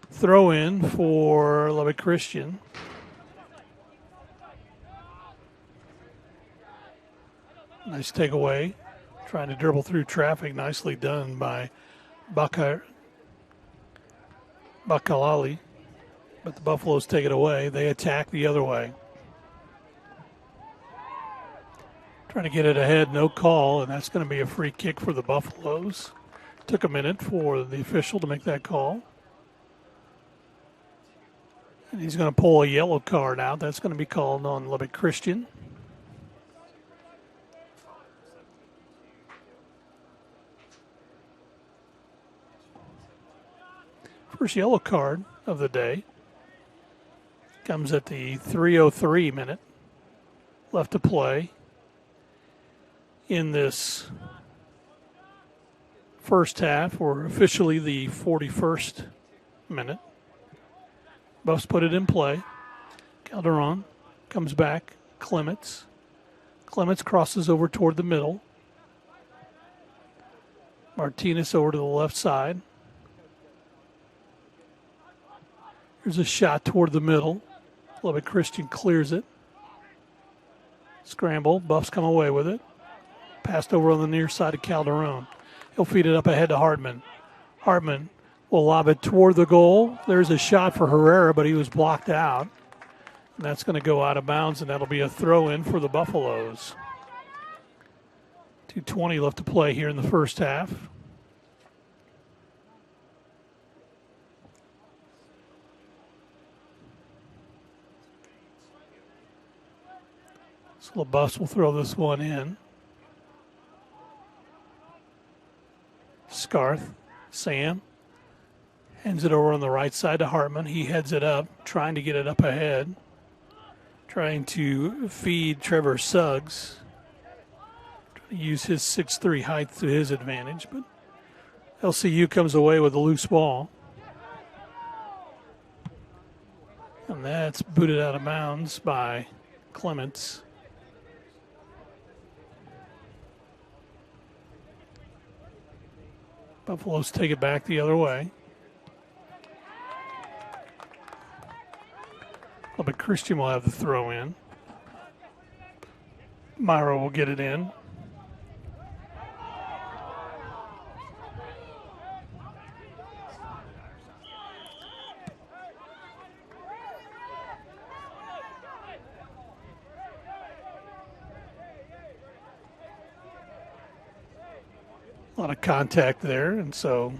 throw in for Lubbock Christian. Nice takeaway. Trying to dribble through traffic. Nicely done by Bakalali. But the Buffaloes take it away. They attack the other way. Trying to get it ahead, no call, and that's going to be a free kick for the Buffaloes. Took a minute for the official to make that call. And he's going to pull a yellow card out. That's going to be called on Lubbock Christian. First yellow card of the day comes at the 3:03 minute left to play in this first half, or officially the 41st minute. Buffs put it in play. Calderon comes back. Clements crosses over toward the middle. Martinez over to the left side. Here's a shot toward the middle. Lubbock Christian clears it. Scramble. Buffs come away with it. Passed over on the near side of Calderon. He'll feed it up ahead to Hartman. Hartman will lob it toward the goal. There's a shot for Herrera, but he was blocked out. And that's going to go out of bounds, and that'll be a throw-in for the Buffaloes. 2:20 left to play here in the first half. So the Buffs will throw this one in. Scarth, Sam, hands it over on the right side to Hartman. He heads it up, trying to get it up ahead, trying to feed Trevor Suggs, trying to use his 6'3" height to his advantage, but LCU comes away with a loose ball. And that's booted out of bounds by Clements. Buffaloes take it back the other way. But Christian will have the throw in. Myra will get it in. A lot of contact there, and so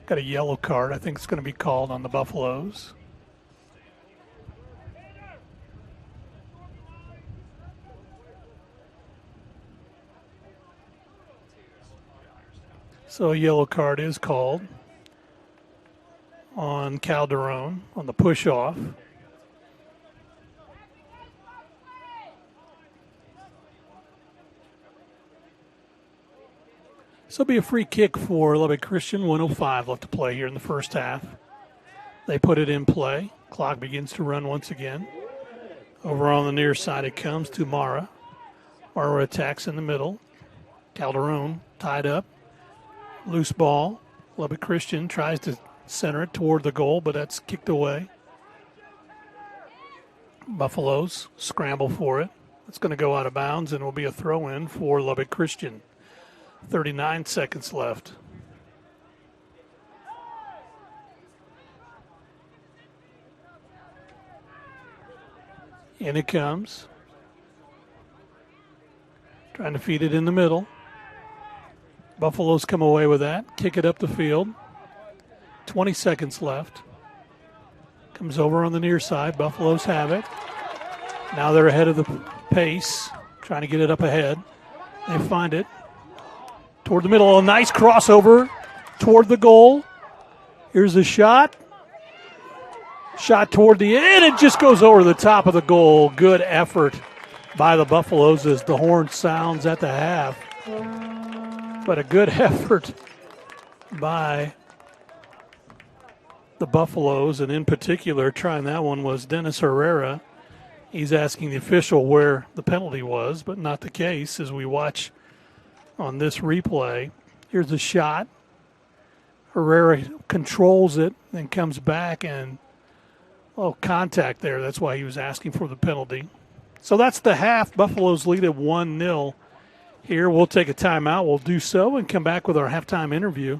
got a yellow card. I think it's going to be called on the Buffaloes. So a yellow card is called on Calderon on the push-off. So it'll be a free kick for Lubbock Christian. 1:05 left to play here in the first half. They put it in play. Clock begins to run once again. Over on the near side it comes to Mara. Mara attacks in the middle. Calderon tied up. Loose ball. Lubbock Christian tries to center it toward the goal, but that's kicked away. Buffaloes scramble for it. It's going to go out of bounds and will be a throw-in for Lubbock Christian. 39 seconds left. In it comes. Trying to feed it in the middle. Buffaloes come away with that. Kick it up the field. 20 seconds left. Comes over on the near side. Buffaloes have it. Now they're ahead of the pace. Trying to get it up ahead. They find it. Toward the middle, a nice crossover toward the goal. Here's a shot. Shot toward the end. It just goes over the top of the goal. Good effort by the Buffaloes as the horn sounds at the half. But a good effort by the Buffaloes, and in particular, trying that one was Dennis Herrera. He's asking the official where the penalty was, but not the case as we watch on this replay. Here's the shot. Herrera controls it, then comes back and, contact there. That's why he was asking for the penalty. So that's the half. Buffaloes lead at 1-0 here. We'll take a timeout. We'll do so and come back with our halftime interview.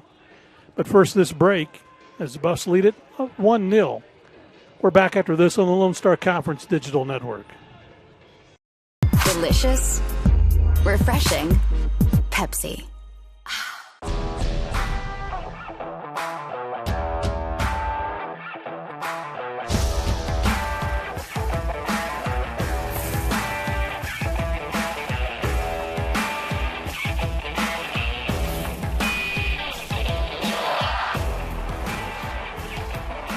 But first, this break as the Buffs lead it 1-0. We're back after this on the Lone Star Conference Digital Network. Delicious, refreshing, Pepsi.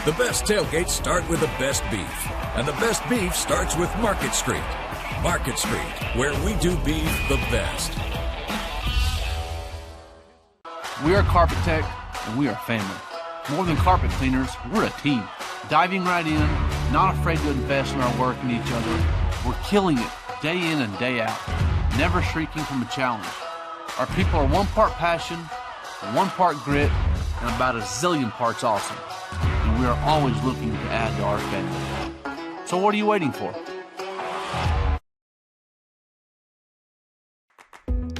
The best tailgates start with the best beef, and the best beef starts with Market Street. Market Street, where we do beef the best. We are Carpet Tech, and we are family. More than carpet cleaners, we're a team. Diving right in, not afraid to invest in our work and each other. We're killing it day in and day out, never shrinking from a challenge. Our people are 1 part passion, 1 part grit, and about a zillion parts awesome. And we are always looking to add to our family. So what are you waiting for?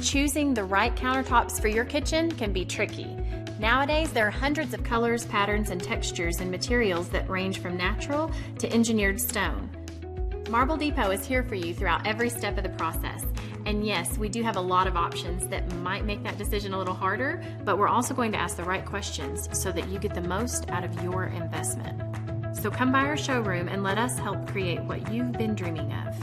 Choosing the right countertops for your kitchen can be tricky. Nowadays, there are hundreds of colors, patterns, and textures and materials that range from natural to engineered stone. Marble Depot is here for you throughout every step of the process. And yes, we do have a lot of options that might make that decision a little harder, but we're also going to ask the right questions so that you get the most out of your investment. So come by our showroom and let us help create what you've been dreaming of.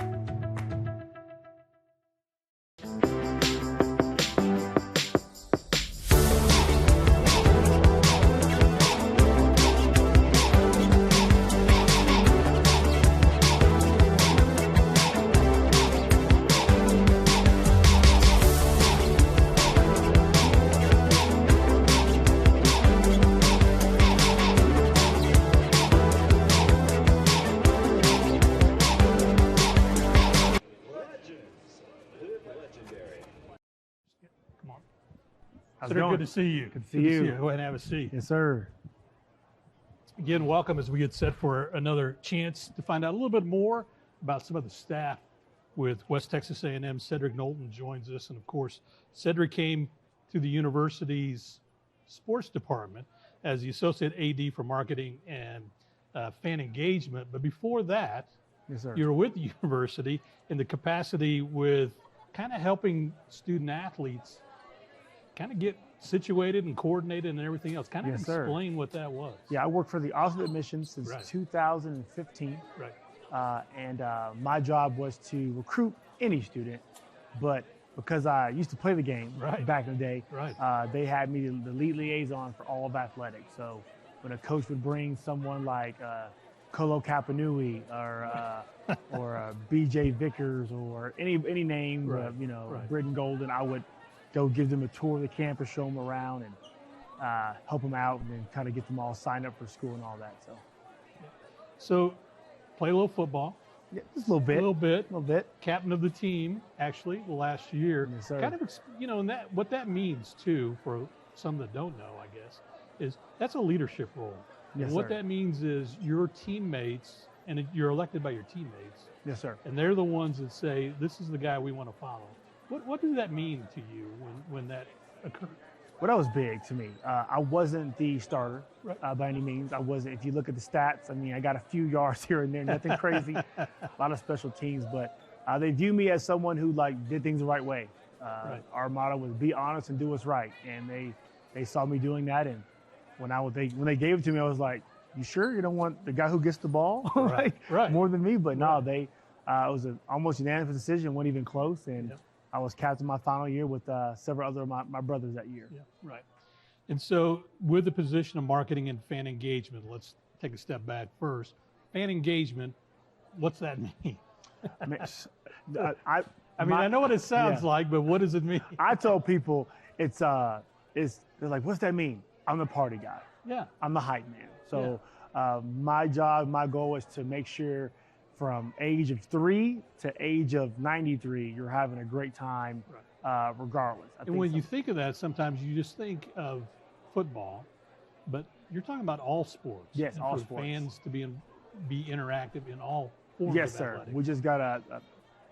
Good to see you. Good to see you. Go ahead and have a seat. Yes, sir. Again, welcome as we get set for another chance to find out a little bit more about some of the staff with West Texas A&M. Cedric Knowlton joins us, and of course, Cedric came to the university's sports department as the associate AD for marketing and fan engagement. But before that, yes, sir, you were with the university in the capacity with kind of helping student athletes kind of get situated and coordinated and everything else. Kind of explain what that was. Yeah, I worked for the Office of Admissions since Right. 2015. Right. And my job was to recruit any student, but because I used to play the game back in the day, they had me the lead liaison for all of athletics. So when a coach would bring someone like Colo Capanui or BJ Vickers or any name, Britton Golden, I would go give them a tour of the campus, show them around, and help them out, and then kind of get them all signed up for school and all that. So play a little football. Yeah, just a little bit. Captain of the team, actually, last year. Yes, sir. Kind of, and that what that means too for some that don't know, I guess, is that's a leadership role. Yes, and what sir. that means is your teammates, and you're elected by your teammates. Yes, sir. And they're the ones that say, "This is the guy we want to follow." What does that mean to you when that occurred? Well, that was big to me. I wasn't the starter by any means. I wasn't. If you look at the stats, I mean, I got a few yards here and there, nothing crazy. A lot of special teams, but they view me as someone who did things the right way. Our motto was be honest and do what's right, and they saw me doing that. And when they gave it to me, I was like, "You sure you don't want the guy who gets the ball more than me?" But no, it was an almost unanimous decision. Wasn't even close, and. I was captain my final year with several other of my brothers that year. Yeah, right. And so with the position of marketing and fan engagement, let's take a step back first. Fan engagement, what's that mean? I know what it sounds like, but what does it mean? I tell people they're like, what's that mean? I'm the party guy. Yeah. I'm the hype man. So my job, my goal is to make sure from age of 3 to age of 93, you're having a great time, regardless. And when you think of that, sometimes you just think of football, but you're talking about all sports. Yes, and all for sports. Fans to be interactive in all forms. Yes, of sir. athletics. We just got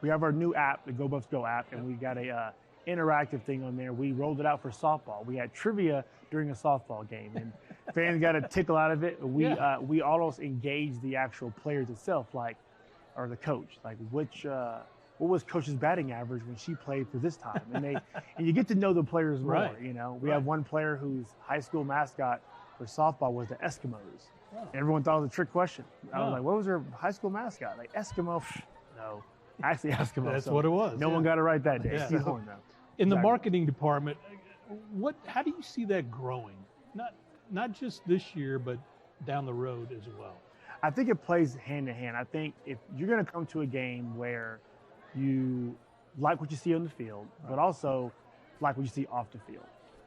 we have our new app, the Go Buffs Go app, and we got a interactive thing on there. We rolled it out for softball. We had trivia during a softball game, and fans got a tickle out of it. We almost engaged the actual players itself, or the coach, what was coach's batting average when she played for this time, and you get to know the players more. Right. You know, we have one player whose high school mascot for softball was the Eskimos. Oh. Everyone thought it was a trick question. I was like, what was her high school mascot? Like, Eskimo? No, actually Eskimo. That's what it was. No one got it right that day. Yeah. Steve Horn, though. In the marketing department, how do you see that growing? Not just this year, but down the road as well. I think it plays hand in hand. I think if you're going to come to a game where you like what you see on the field, but also like what you see off the field.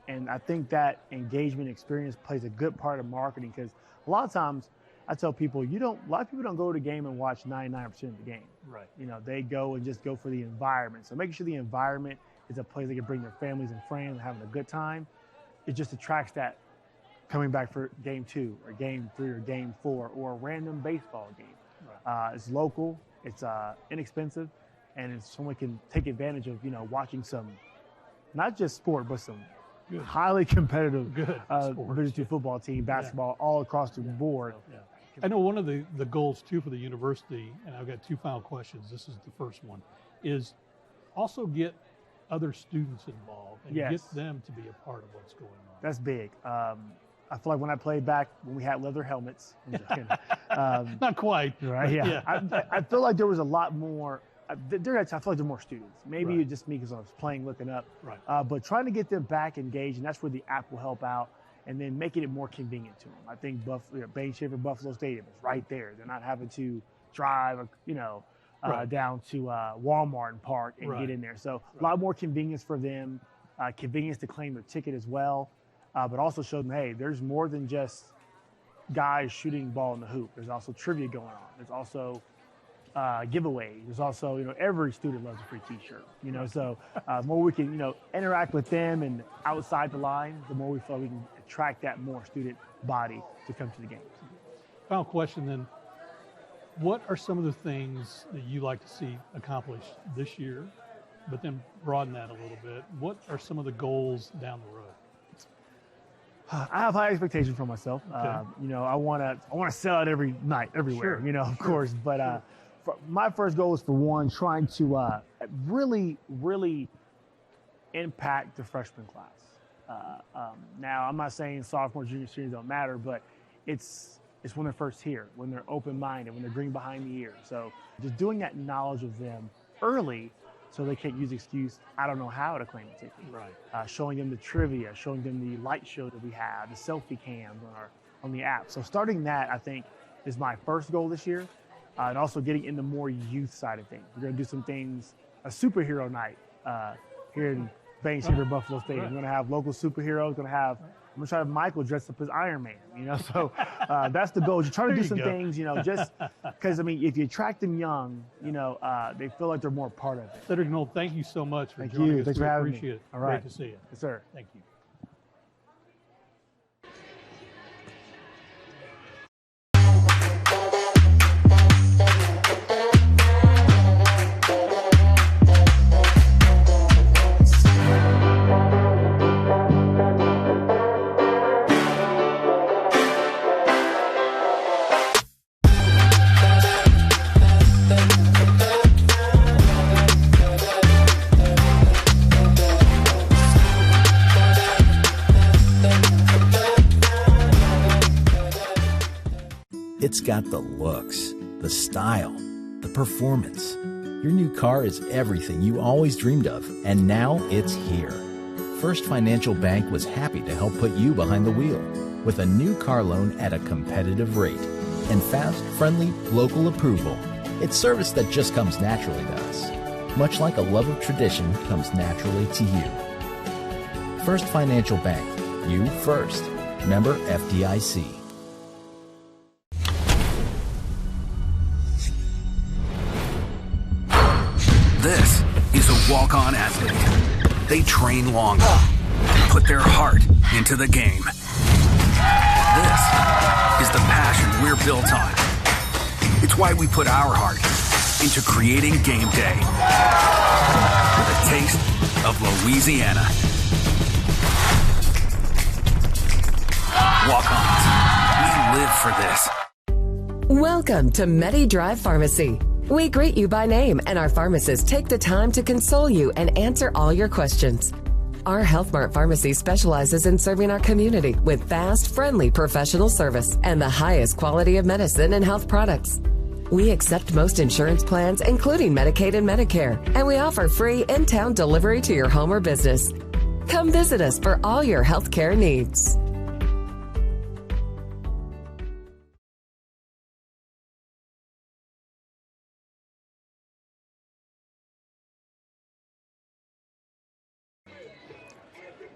And I think that engagement experience plays a good part of marketing, because a lot of times I tell people, a lot of people don't go to the game and watch 99% of the game. Right. You know, they go and just go for the environment. So making sure the environment is a place they can bring their families and friends and having a good time, it just attracts that coming back for game 2 or game 3 or game 4 or a random baseball game. Right. It's local, it's inexpensive, and someone can take advantage of, watching some, not just sport, but some highly competitive Division II football team, basketball, all across the board. Yeah. I know one of the goals, too, for the university, and I've got 2 final questions. This is the first one, is also get other students involved and get them to be a part of what's going on. That's big. I feel like when I played back, when we had leather helmets, not quite, right? Yeah. I feel like there was a lot more. I feel like there were more students. Maybe it's just me because I was playing, looking up. Right. But trying to get them back engaged, and that's where the app will help out, and then making it more convenient to them. I think Bain Schaefer Buffalo Stadium is right there. They're not having to drive, down to Walmart and park and get in there. So a lot more convenience for them, convenience to claim their ticket as well, but also show them, hey, there's more than just guys shooting ball in the hoop. There's also trivia going on. There's also giveaways. There's also, every student loves a free T-shirt. So the more we can, interact with them and outside the line, the more we feel we can attract that more student body to come to the games. Final question then. What are some of the things that you like to see accomplished this year, but then broaden that a little bit? What are some of the goals down the road? I have high expectations for myself. Okay. I want to sell out every night, everywhere. Sure. Of course. But my first goal is, for one, trying to really, really impact the freshman class. Now, I'm not saying sophomore, junior, senior don't matter, but it's when they're first here, when they're open-minded, when they're green behind the ears. So just doing that knowledge of them early, so they can't use the excuse, I don't know how to claim a ticket. Right. Showing them the trivia, showing them the light show that we have, the selfie cams on the app. So starting that, I think, is my first goal this year, and also getting in the more youth side of things. We're going to do some things, a superhero night here in Bain Schaefer Buffalo Stadium. We're going to have local superheroes. I'm going to try to have Michael dressed up as Iron Man, So that's the goal. You're trying to do some things, just because, if you attract them young, they feel like they're more part of it. Cedric Knoll, thank you so much for joining us. Thanks for having me. Appreciate it. All right. Great to see you. Yes, sir. Thank you. It's got the looks, the style, the performance. Your new car is everything you always dreamed of, and now it's here. First Financial Bank was happy to help put you behind the wheel with a new car loan at a competitive rate and fast, friendly, local approval. It's service that just comes naturally to us, much like a love of tradition comes naturally to you. First Financial Bank, you first. Member FDIC. They train longer, put their heart into the game. This is the passion we're built on. It's why we put our heart into creating game day with a taste of Louisiana. Walk-ons, we live for this. Welcome to Medi Drive Pharmacy. We greet you by name, and our pharmacists take the time to console you and answer all your questions. Our Health Mart Pharmacy specializes in serving our community with fast, friendly professional service and the highest quality of medicine and health products. We accept most insurance plans, including Medicaid and Medicare, and we offer free in-town delivery to your home or business. Come visit us for all your health care needs.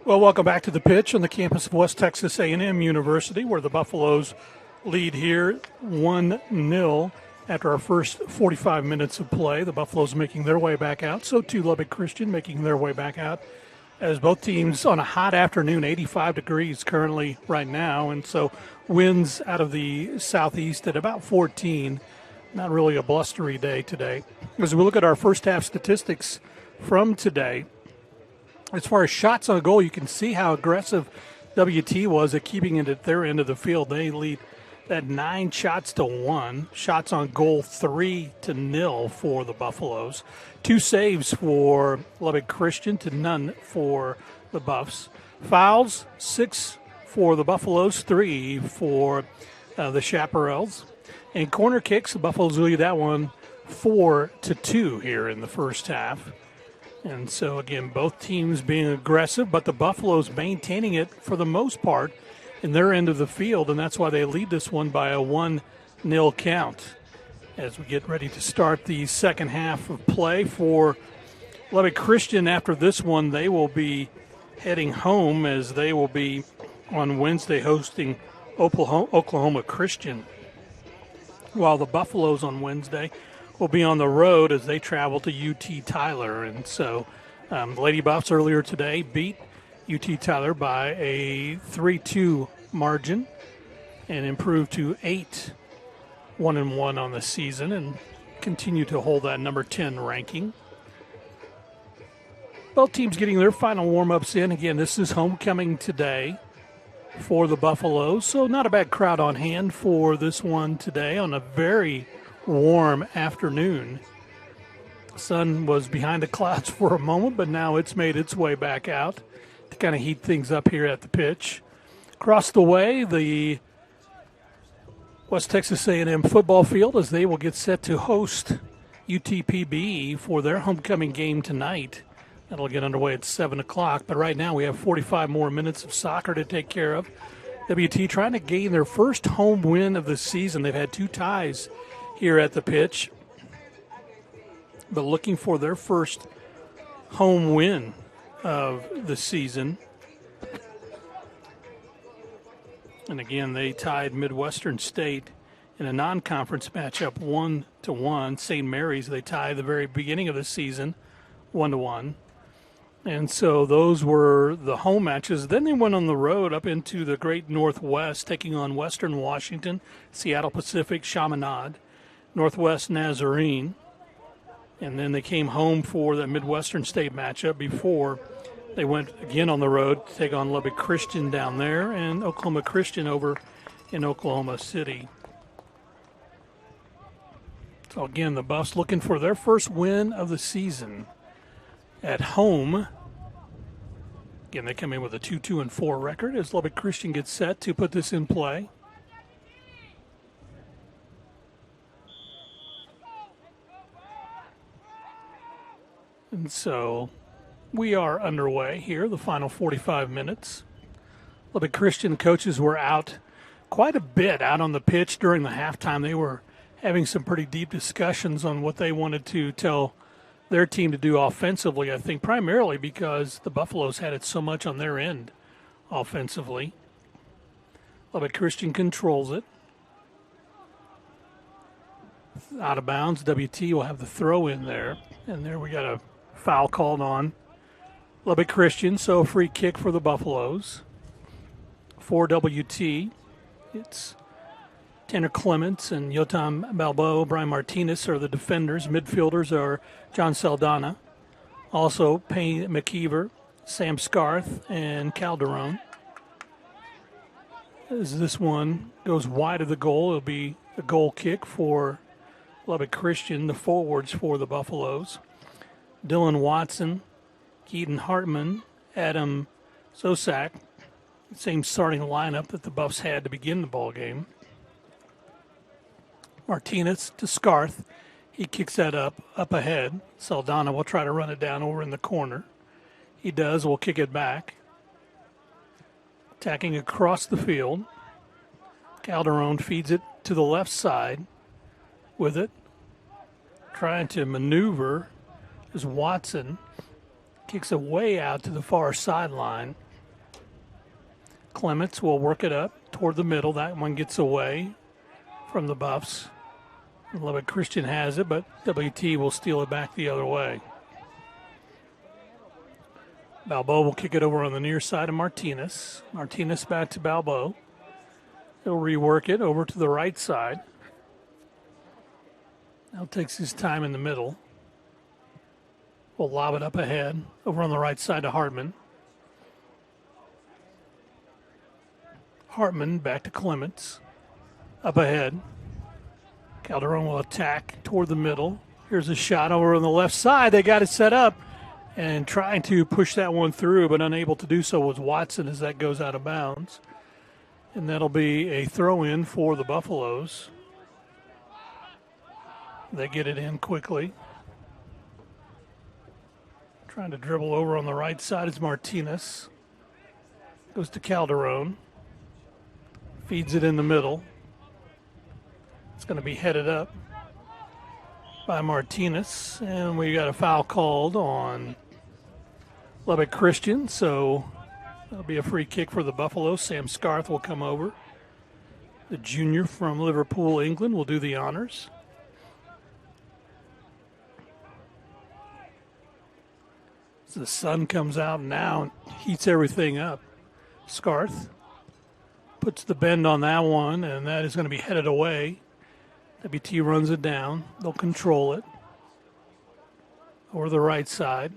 Well, welcome back to the pitch on the campus of West Texas A&M University, where the Buffaloes lead here 1-0 after our first 45 minutes of play. The Buffaloes making their way back out, so too Lubbock Christian making their way back out, as both teams on a hot afternoon, 85 degrees currently right now, and so winds out of the southeast at about 14. Not really a blustery day today. As we look at our first half statistics from today, as far as shots on goal, you can see how aggressive WT was at keeping it at their end of the field. They lead at 9 shots to 1. Shots on goal 3-0 for the Buffaloes. 2 saves for Lubbock Christian to none for the Buffs. Fouls, 6 for the Buffaloes, 3 for the Chaparrals. And corner kicks, the Buffaloes lead that one 4-2 here in the first half. And so, again, both teams being aggressive, but the Buffaloes maintaining it for the most part in their end of the field, and that's why they lead this one by a 1-0 count. As we get ready to start the second half of play for Lubbock Christian, after this one, they will be heading home as they will be on Wednesday hosting Oklahoma Christian, while the Buffaloes on Wednesday will be on the road as they travel to UT Tyler. And so the Lady Buffs earlier today beat UT Tyler by a 3-2 margin and improved to 8-1-1 on the season and continue to hold that number 10 ranking. Both teams getting their final warm-ups in. Again, this is homecoming today for the Buffaloes, so not a bad crowd on hand for this one today on a very warm afternoon. Sun was behind the clouds for a moment, but now it's made its way back out to kind of heat things up here at the pitch. Across the way, the West Texas A&M football field, as they will get set to host UTPB for their homecoming game tonight. That'll get underway at 7 o'clock, but right now we have 45 more minutes of soccer to take care of. WT trying to gain their first home win of the season. They've had 2 ties here at the pitch, but looking for their first home win of the season. And again, they tied Midwestern State in a non-conference matchup 1-1. St. Mary's, they tied the very beginning of the season 1-1. And so those were the home matches. Then they went on the road up into the great Northwest, taking on Western Washington, Seattle Pacific, Chaminade, Northwest Nazarene, and then they came home for the Midwestern State matchup before they went again on the road to take on Lubbock Christian down there and Oklahoma Christian over in Oklahoma City. So again, the Buffs looking for their first win of the season at home. Again, they come in with a 2-2-4 record as Lubbock Christian gets set to put this in play. And so we are underway here, the final 45 minutes. Lubbock Christian coaches were out quite a bit out on the pitch during the halftime. They were having some pretty deep discussions on what they wanted to tell their team to do offensively, I think primarily because the Buffaloes had it so much on their end offensively. Lubbock Christian controls it. Out of bounds, WT will have the throw in there. And there we got a foul called on Lubbock Christian, so a free kick for the Buffaloes. For WT, it's Tanner Clements and Yotam Balboa. Brian Martinez are the defenders. Midfielders are John Saldana. Also, Payne McKeever, Sam Scarth, and Calderon. As this one goes wide of the goal, it'll be a goal kick for Lubbock Christian, the forwards for the Buffaloes. Dylan Watson, Keaton Hartman, Adam Sosak, same starting lineup that the Buffs had to begin the ball game. Martinez to Scarth. He kicks that up ahead. Saldana will try to run it down over in the corner. He does. We'll kick it back. Attacking across the field. Calderon feeds it to the left side with it. Trying to maneuver is Watson. Kicks it way out to the far sideline. Clements will work it up toward the middle. That one gets away from the Buffs. Lubbock Christian has it, but WT will steal it back the other way. Balboa will kick it over on the near side of Martinez. Martinez back to Balboa. He'll rework it over to the right side. Now takes his time in the middle. Will lob it up ahead, over on the right side to Hartman. Hartman back to Clements. Up ahead. Calderon will attack toward the middle. Here's a shot over on the left side. They got it set up and trying to push that one through, but unable to do so was Watson as that goes out of bounds. And that'll be a throw-in for the Buffaloes. They get it in quickly. Trying to dribble over on the right side is Martinez. Goes to Calderon. Feeds it in the middle. It's going to be headed up by Martinez. And we got a foul called on Lubbock Christian. So that'll be a free kick for the Buffaloes. Sam Scarth will come over. The junior from Liverpool, England, will do the honors. So the sun comes out now and heats everything up. Scarth puts the bend on that one, and that is going to be headed away. WT runs it down. They'll control it over the right side.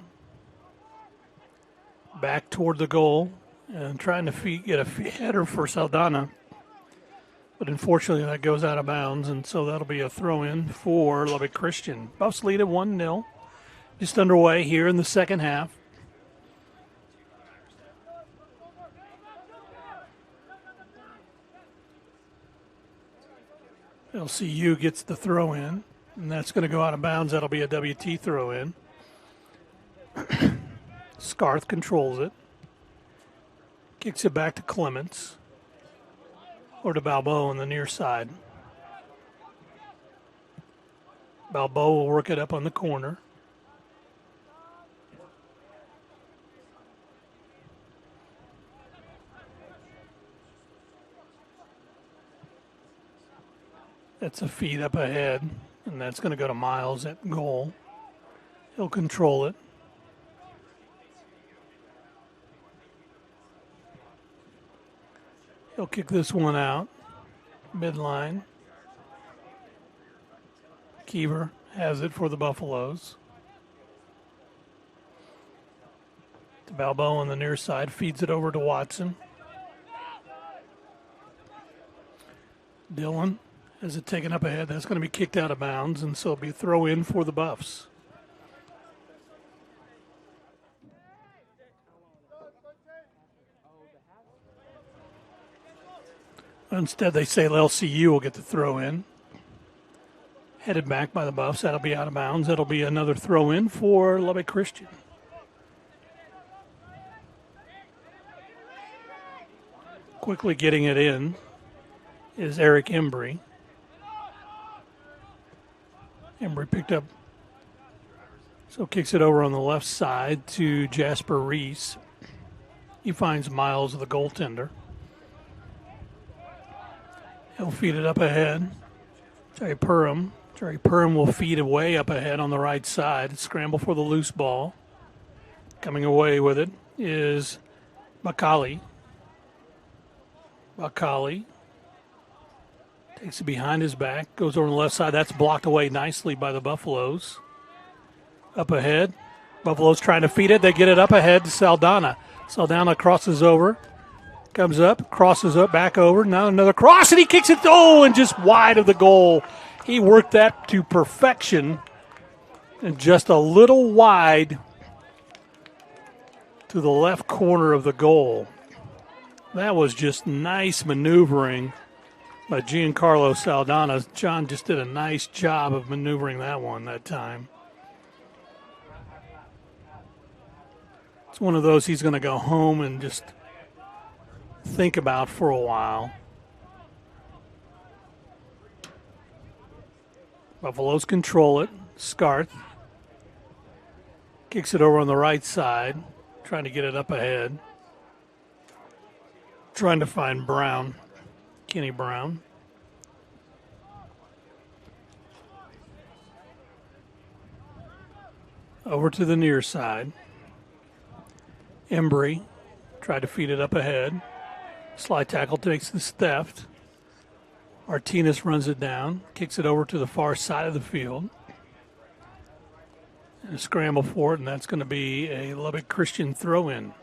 Back toward the goal and trying to get a header for Saldana. But unfortunately, that goes out of bounds, and so that'll be a throw-in for Lubbock Christian. Buffs lead at 1-0. Just underway here in the second half. LCU gets the throw-in, and that's going to go out of bounds. That'll be a WT throw-in. Scarth controls it. Kicks it back to Clements. Or to Balboa on the near side. Balboa will work it up on the corner. That's a feed up ahead, and that's going to go to Miles at goal. He'll control it. He'll kick this one out, midline. Keever has it for the Buffaloes. To Balboa on the near side, feeds it over to Watson. Dylan has it taken up ahead. That's going to be kicked out of bounds, and so it'll be a throw in for the Buffs. Instead, they say LCU will get the throw in. Headed back by the Buffs. That'll be out of bounds. That'll be another throw in for Lubbock Christian. Quickly getting it in is Eric Embry. Embry picked up, so kicks it over on the left side to Jasper Reese. He finds Miles, the goaltender. He'll feed it up ahead. Jerry Perham. Jerry Perham will feed it way up ahead on the right side. Scramble for the loose ball. Coming away with it is Bakali. Bakali takes it behind his back, goes over on the left side. That's blocked away nicely by the Buffaloes. Up ahead, Buffaloes trying to feed it. They get it up ahead to Saldana. Saldana crosses over, comes up, crosses up, back over. Now another cross, and he kicks it, and just wide of the goal. He worked that to perfection, and just a little wide to the left corner of the goal. That was just nice maneuvering by Giancarlo Saldana. John just did a nice job of maneuvering that one that time. It's one of those he's going to go home and just think about for a while. Buffaloes control it. Scarth kicks it over on the right side, trying to get it up ahead. Trying to find Brown, Kenny Brown. Over to the near side. Embry tried to feed it up ahead. Slide tackle takes this theft. Martinez runs it down, kicks it over to the far side of the field. And a scramble for it, and that's going to be a Lubbock Christian throw-in.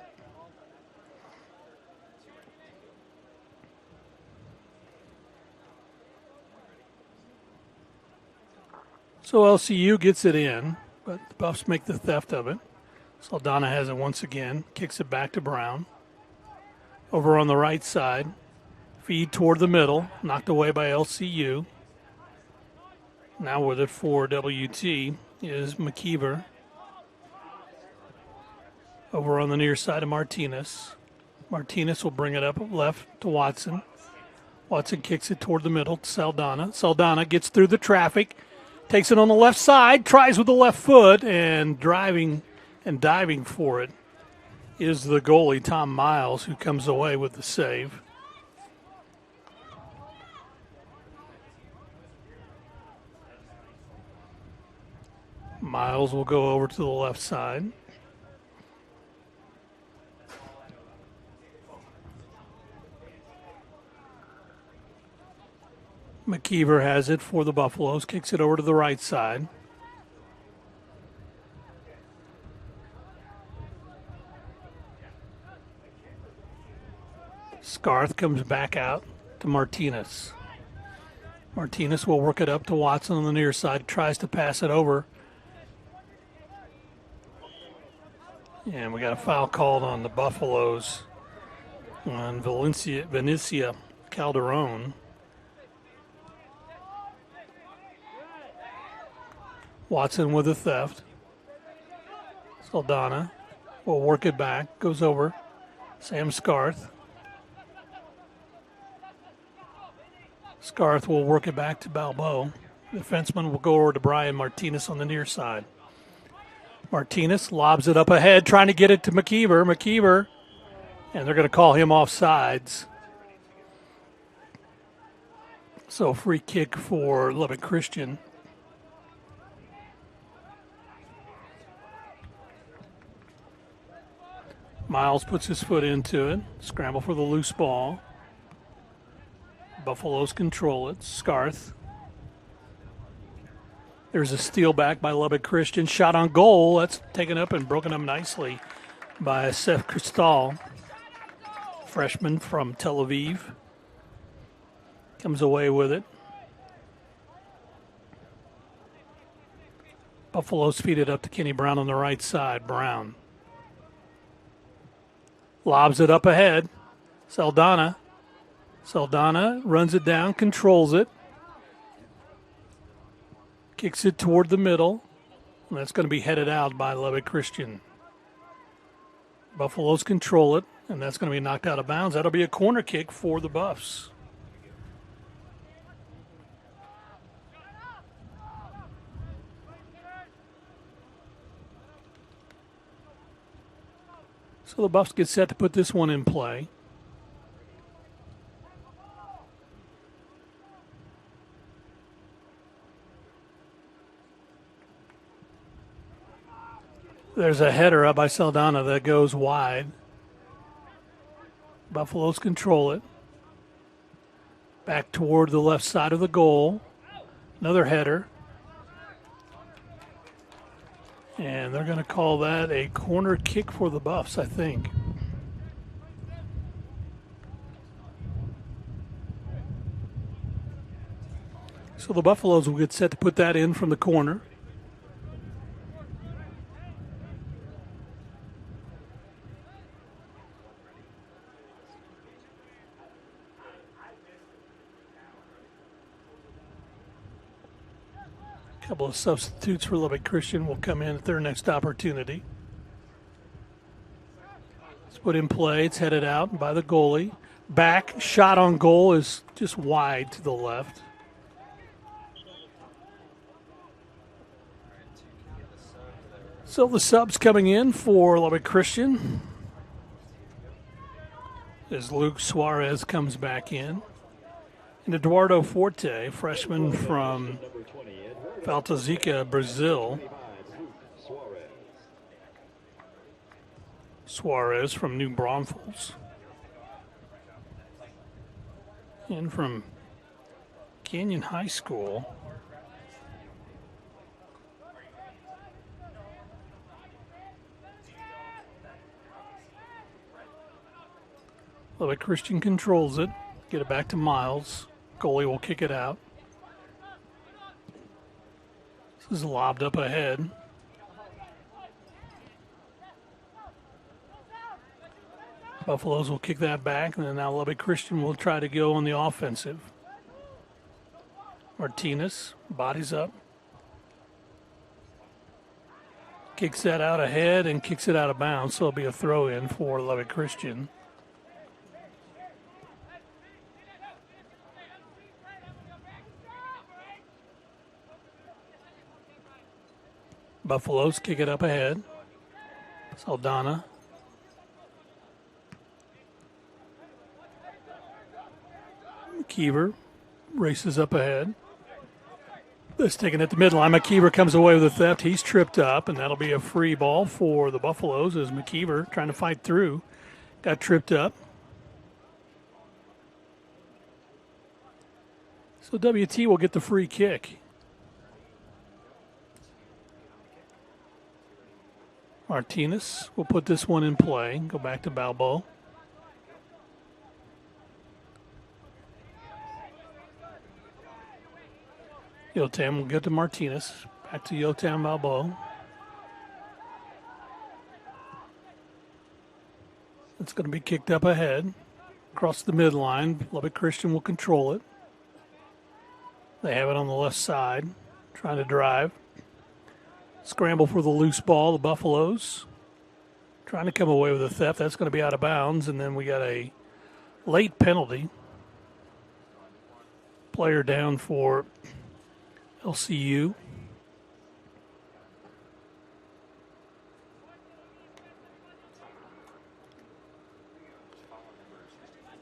So LCU gets it in, but the Buffs make the theft of it. Saldana has it once again, kicks it back to Brown. Over on the right side, feed toward the middle, knocked away by LCU. Now with it for WT is McKeever. Over on the near side of Martinez. Martinez will bring it up left to Watson. Watson kicks it toward the middle to Saldana. Saldana gets through the traffic, takes it on the left side, tries with the left foot, and driving and diving for it is the goalie, Tom Miles, who comes away with the save. Miles will go over to the left side. McKeever has it for the Buffaloes, kicks it over to the right side. Scarth comes back out to Martinez. Martinez will work it up to Watson on the near side, tries to pass it over. And we got a foul called on the Buffaloes on Vinicia Calderon. Watson with a theft. Saldana will work it back, goes over. Sam Scarth. Scarth will work it back to Balbo. The defenseman will go over to Brian Martinez on the near side. Martinez lobs it up ahead, trying to get it to McKeever. McKeever, and they're going to call him offsides. So free kick for Lubbock Christian. Miles puts his foot into it. Scramble for the loose ball. Buffaloes control it. Scarth. There's a steal back by Lubbock Christian. Shot on goal. That's taken up and broken up nicely by Seth Cristal, freshman from Tel Aviv. Comes away with it. Buffaloes feed it up to Kenny Brown on the right side. Brown lobs it up ahead. Saldana runs it down, controls it. Kicks it toward the middle. And that's going to be headed out by Lubbock Christian. Buffaloes control it, and that's going to be knocked out of bounds. That'll be a corner kick for the Buffs. So the Buffs get set to put this one in play. There's a header up by Saldana that goes wide. Buffaloes control it. Back toward the left side of the goal. Another header. And they're going to call that a corner kick for the Buffs, I think. So the Buffaloes will get set to put that in from the corner. A couple of substitutes for Lubbock Christian will come in at their next opportunity. It's put in play. It's headed out by the goalie. Back shot on goal is just wide to the left. So the subs coming in for Lubbock Christian as Luke Suarez comes back in. And Eduardo Forte, freshman from Valtazica, Brazil. Suarez from New Braunfels. And from Canyon High School. Lubbock Christian controls it. Get it back to Miles. Goalie will kick it out. This is lobbed up ahead. Buffaloes will kick that back, and then now Lubbock Christian will try to go on the offensive. Martinez bodies up. Kicks that out ahead and kicks it out of bounds, so it'll be a throw-in for Lubbock Christian. Buffaloes kick it up ahead. Saldana. McKeever races up ahead. This taken at the midline. McKeever comes away with a theft. He's tripped up, and that'll be a free ball for the Buffaloes as McKeever, trying to fight through, got tripped up. So WT will get the free kick. Martinez will put this one in play. Go back to Balbo. Yotam will get to Martinez. Back to Yotam Balbo. It's going to be kicked up ahead. Across the midline. Lubbock Christian will control it. They have it on the left side. Trying to drive. Scramble for the loose ball, the Buffaloes. Trying to come away with a theft. That's going to be out of bounds. And then we got a late penalty. Player down for LCU.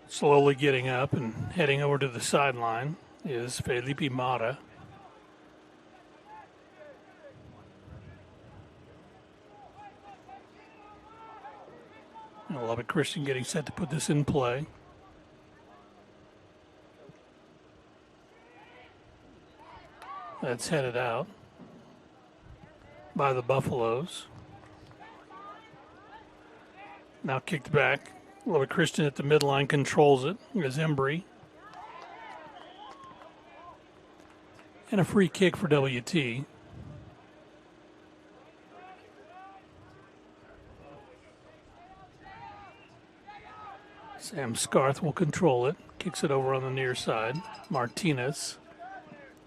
Slowly getting up and heading over to the sideline is Felipe Mata. Lubbock Christian getting set to put this in play. That's headed out by the Buffaloes. Now kicked back. Lubbock Christian at the midline controls it. Here's Embry. And a free kick for WT. Sam Scarth will control it. Kicks it over on the near side. Martinez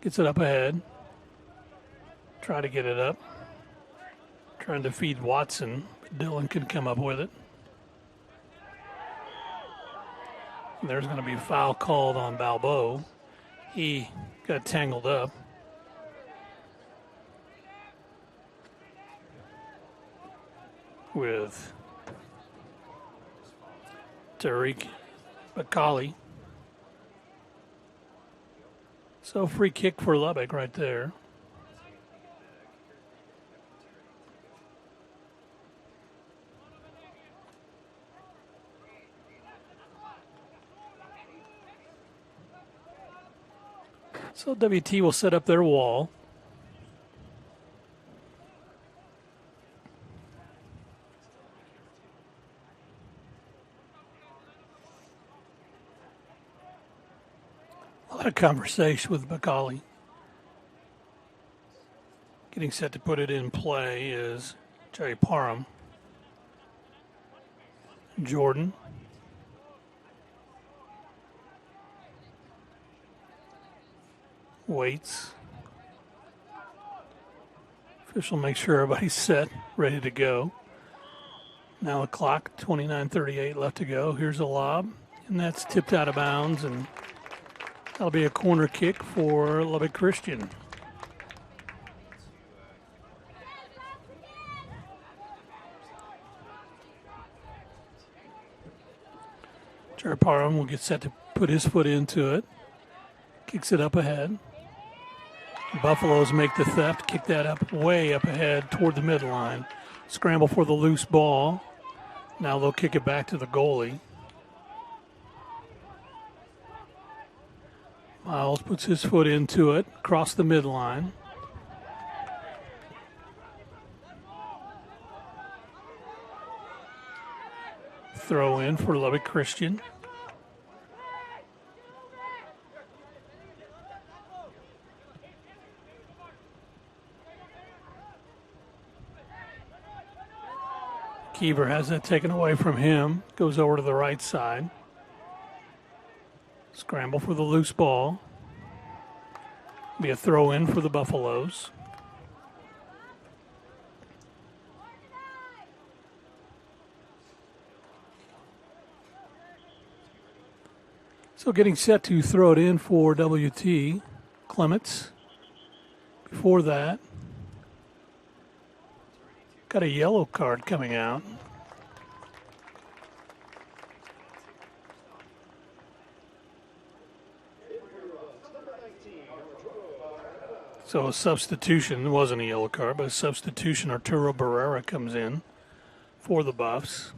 gets it up ahead. Try to get it up. Trying to feed Watson. Dylan can come up with it. And there's going to be a foul called on Balbo. He got tangled up. With Tariq Bakali. So free kick for Lubbock right there. So WT will set up their wall. A lot of conversation with Bakali. Getting set to put it in play is Jerry Parham. Jordan. Waits. Official makes sure everybody's set, ready to go. Now the clock, 29:38 left to go. Here's a lob, and that's tipped out of bounds, and that'll be a corner kick for Lubbock Christian. Jerry Parham will get set to put his foot into it. Kicks it up ahead. Buffaloes make the theft, kick that up way up ahead toward the midline. Scramble for the loose ball. Now they'll kick it back to the goalie. Miles puts his foot into it, across the midline. Throw in for Lubbock Christian. Keever has that taken away from him. Goes over to the right side. Scramble for the loose ball. Be a throw in for the Buffaloes. So getting set to throw it in for WT, Clements. Before that, got a yellow card coming out. So a substitution, it wasn't a yellow card, but a substitution, Arturo Barrera comes in for the Buffs.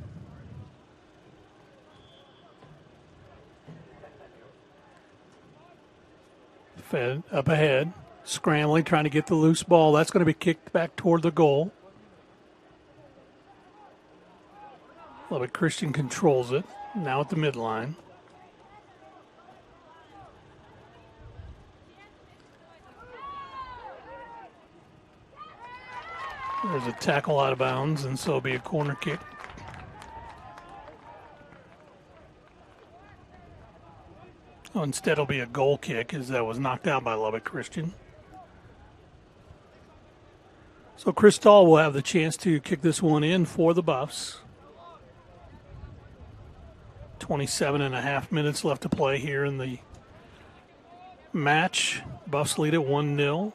Fed up ahead, scrambling, trying to get the loose ball. That's going to be kicked back toward the goal. Lubbock Christian controls it, now at the midline. There's a tackle out of bounds, and so it'll be a corner kick. Oh, instead it'll be a goal kick, as that was knocked out by Lubbock Christian. So Chris Stahl will have the chance to kick this one in for the Buffs. 27.5 minutes left to play here in the match. Buffs lead at 1-0.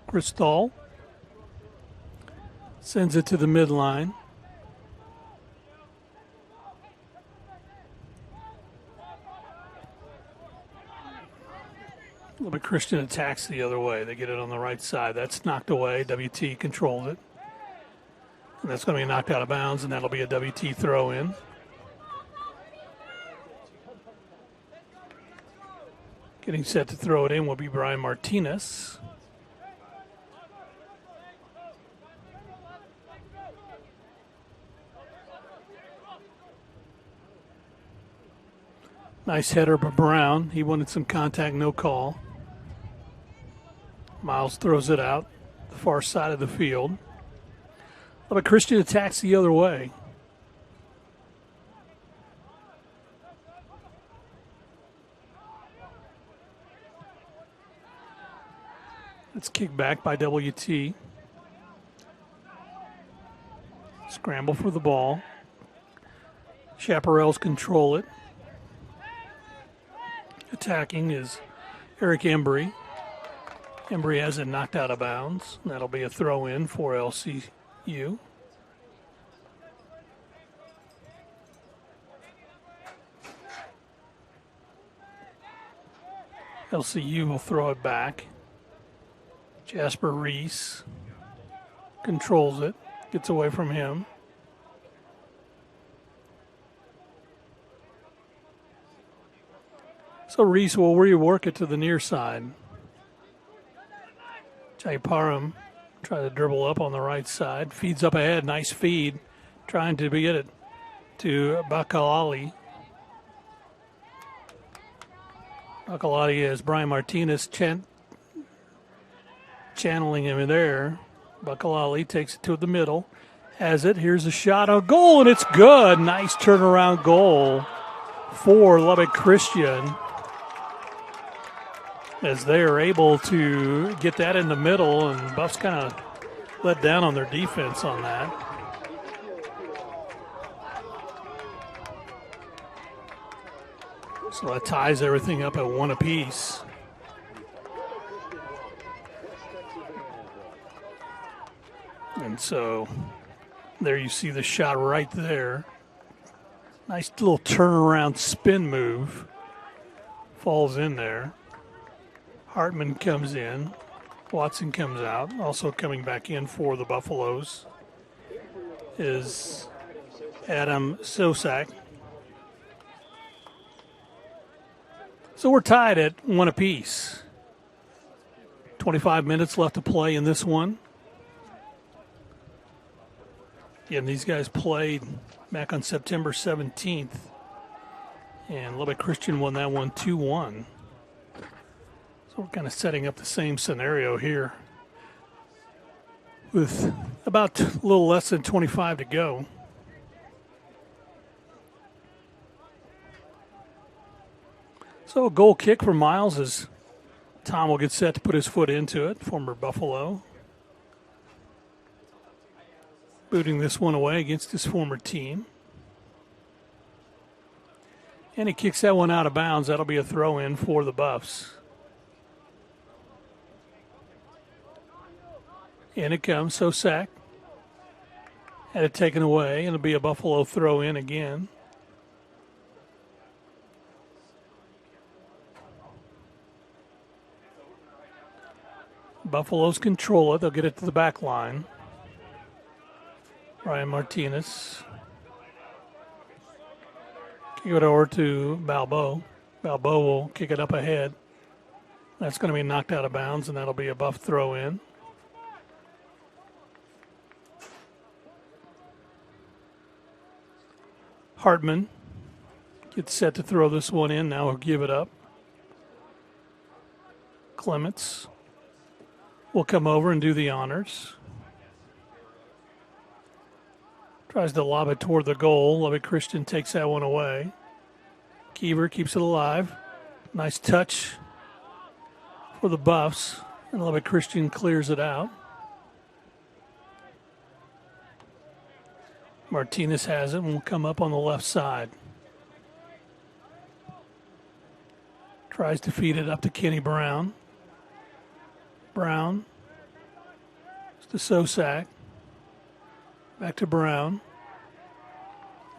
Chris Stahl sends it to the midline. Lubbock Christian attacks the other way. They get it on the right side. That's knocked away. WT controls it. And that's going to be knocked out of bounds, and that'll be a WT throw in. Getting set to throw it in will be Brian Martinez. Nice header by Brown. He wanted some contact, no call. Miles throws it out the far side of the field. But Christian attacks the other way. It's kicked back by WT. Scramble for the ball. Chaparrals control it. Attacking is Eric Embry. Embry has it knocked out of bounds. That'll be a throw in for LCU. LCU will throw it back. Jasper Reese controls it, gets away from him. So Reese will rework it to the near side. Jaiparam try to dribble up on the right side. Feeds up ahead. Nice feed. Trying to get it to Bakalali. Bakalali is Brian Martinez channeling him in there. Bakalali takes it to the middle. Has it. Here's a shot. A goal, and it's good. Nice turnaround goal for Lubbock Christian, as they are able to get that in the middle, and Buffs kind of let down on their defense on that. So that ties everything up at 1 apiece. And so there you see the shot right there. Nice little turnaround spin move. Falls in there. Hartman comes in. Watson comes out. Also coming back in for the Buffaloes is Adam Sosak. So we're tied at 1 apiece. 25 minutes left to play in this one. Again, these guys played back on September 17th, and Lubbock Christian won that one 2-1. So we're kind of setting up the same scenario here with about a little less than 25 to go. So a goal kick for Miles as Tom will get set to put his foot into it, former Buffalo. Booting this one away against his former team. And he kicks that one out of bounds. That'll be a throw-in for the Buffs. In it comes, Sosak. Had it taken away, and it'll be a Buffalo throw-in again. Buffaloes control it. They'll get it to the back line. Brian Martinez. Kick it over to Balbo. Balbo will kick it up ahead. That's going to be knocked out of bounds, and that'll be a Buff throw-in. Hartman gets set to throw this one in. Now he'll give it up. Clements will come over and do the honors. Tries to lob it toward the goal. Lubbock Christian takes that one away. Keever keeps it alive. Nice touch for the Buffs. And Lubbock Christian clears it out. Martinez has it and will come up on the left side. Tries to feed it up to Kenny Brown. Brown. To Sosak. Back to Brown.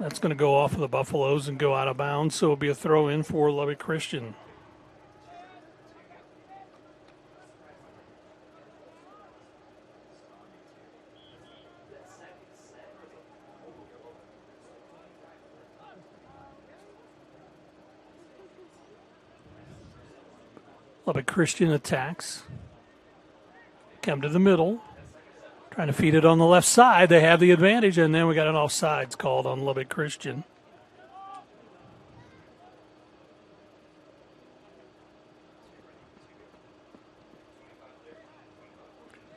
That's going to go off of the Buffaloes and go out of bounds, so it'll be a throw-in for Lubbock Christian. Lubbock Christian attacks. Come to the middle. Trying to feed it on the left side. They have the advantage, and then we got an offsides called on Lubbock Christian.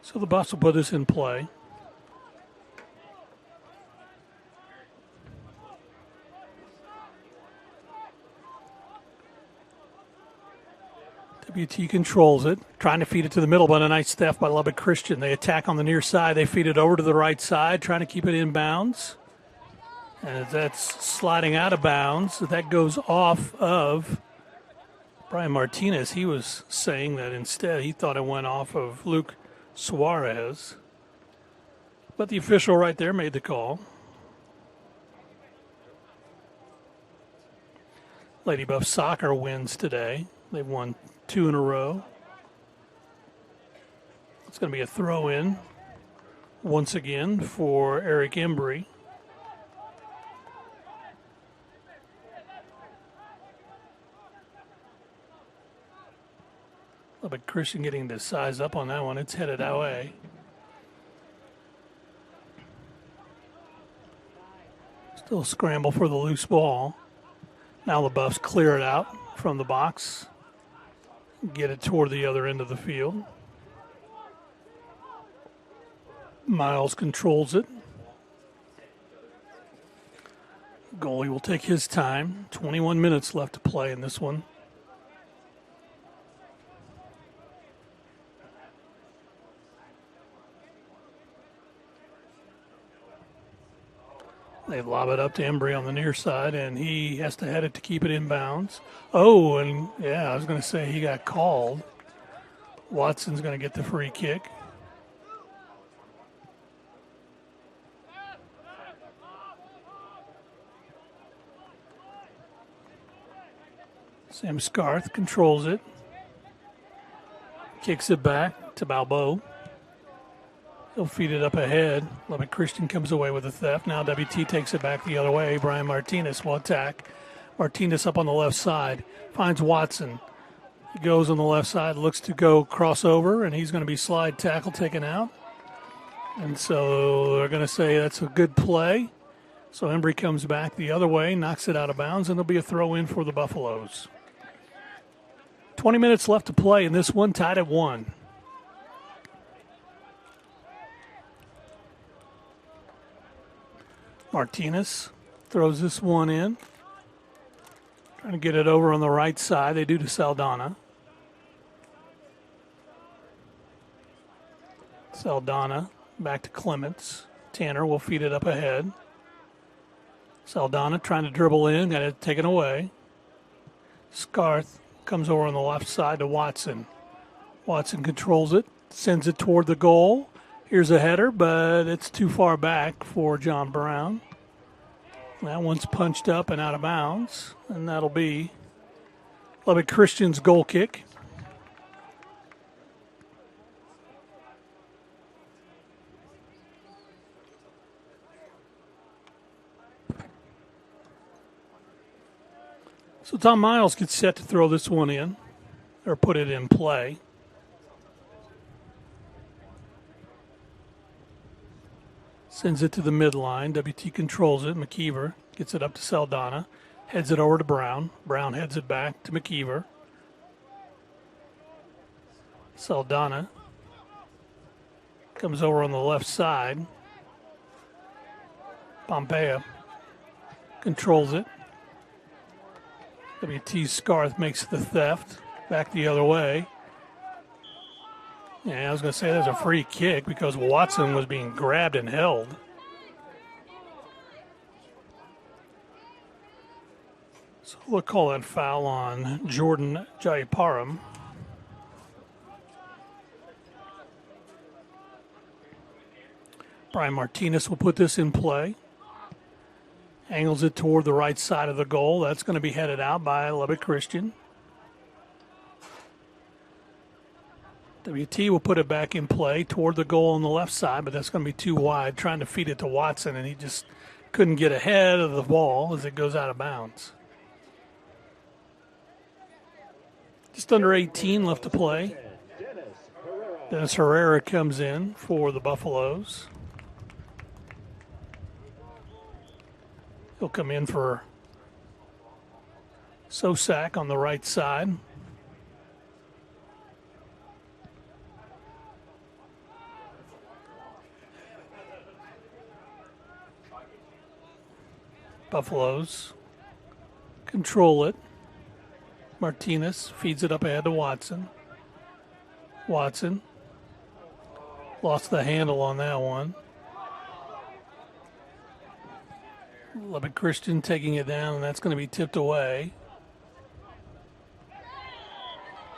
So the Buffs will put this in play. WT controls it, trying to feed it to the middle, but a nice theft by Lubbock Christian. They attack on the near side. They feed it over to the right side, trying to keep it in bounds. And that's sliding out of bounds. That goes off of Brian Martinez. He was saying that instead he thought it went off of Luke Suarez. But the official right there made the call. Lady Buff Soccer wins today. They've won 2 in a row. It's going to be a throw-in once again for Eric Embry. Lubbock Christian getting to size up on that one. It's headed our way. Still scramble for the loose ball. Now the Buffs clear it out from the box. Get it toward the other end of the field. Miles controls it. Goalie will take his time. 21 minutes left to play in this one. They lob it up to Embry on the near side, and he has to head it to keep it in bounds. Oh, and yeah, I was going to say he got called. Watson's going to get the free kick. Sam Scarth controls it. Kicks it back to Balbo. He'll feed it up ahead. Lubbock Christian comes away with a theft. Now WT takes it back the other way. Brian Martinez will attack. Martinez up on the left side. Finds Watson. He goes on the left side, looks to go crossover, and he's going to be slide tackle taken out. And so they're going to say that's a good play. So Embry comes back the other way, knocks it out of bounds, and there'll be a throw in for the Buffaloes. 20 minutes left to play in this one, tied at 1. Martinez throws this one in. Trying to get it over on the right side. They do to Saldana. Saldana back to Clements. Tanner will feed it up ahead. Saldana trying to dribble in, got it taken away. Scarth comes over on the left side to Watson. Watson controls it, sends it toward the goal. Here's a header, but it's too far back for John Brown. That one's punched up and out of bounds, and that'll be Lubbock Christian's goal kick. So Tom Miles gets set to throw this one in, or put it in play. Sends it to the midline. WT controls it. McKeever gets it up to Saldana. Heads it over to Brown. Brown heads it back to McKeever. Saldana comes over on the left side. Pompea controls it. WT Scarth makes the theft. Back the other way. Yeah, I was going to say there's a free kick because Watson was being grabbed and held. So we'll call that foul on Jordan Jayaparam. Brian Martinez will put this in play. Angles it toward the right side of the goal. That's going to be headed out by Lubbock Christian. WT will put it back in play toward the goal on the left side, but that's going to be too wide, trying to feed it to Watson, and he just couldn't get ahead of the ball as it goes out of bounds. Just under 18 left to play. Dennis Herrera comes in for the Buffaloes. He'll come in for Sosak on the right side. Buffaloes control it. Martinez feeds it up ahead to Watson. Watson lost the handle on that one. Lubbock Christian taking it down, and that's going to be tipped away.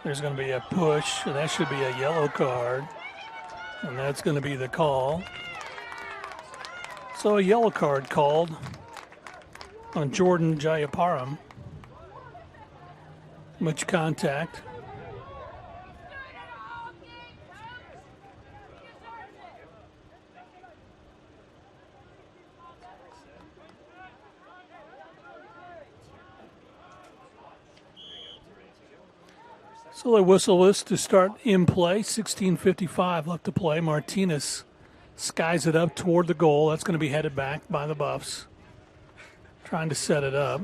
There's going to be a push, and that should be a yellow card. And that's going to be the call. So a yellow card called on Jordan Jayaparam. Much contact. So they whistle this to start in play. 16:55 left to play. Martinez skies it up toward the goal. That's going to be headed back by the Buffs. Trying to set it up.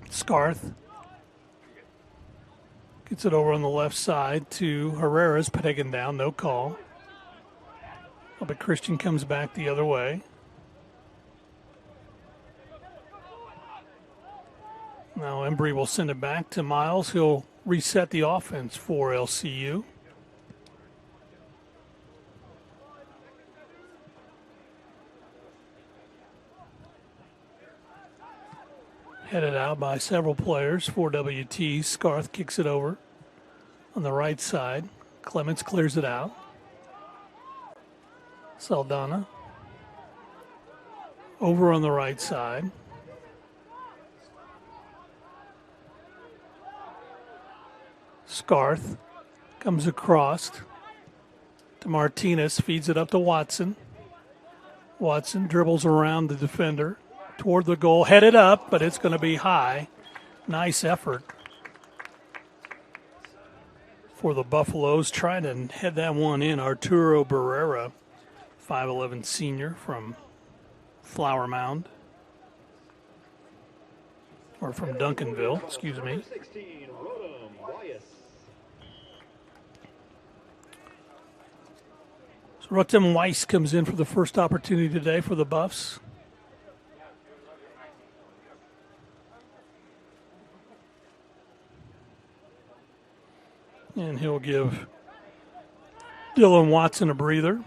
Scarth gets it over on the left side to Herrera's taken down. No call. But Christian comes back the other way. Now Embry will send it back to Miles. He'll reset the offense for LCU. Headed out by several players for WT. Scarth kicks it over on the right side. Clements clears it out. Saldana over on the right side. Scarth comes across to Martinez, feeds it up to Watson. Watson dribbles around the defender toward the goal, headed up, but it's going to be high. Nice effort for the Buffaloes, trying to head that one in. Arturo Barrera, 5'11" senior from Flower Mound, or from Duncanville, excuse me. So Rutem Weiss comes in for the first opportunity today for the Buffs. And he'll give Dylan Watson a breather.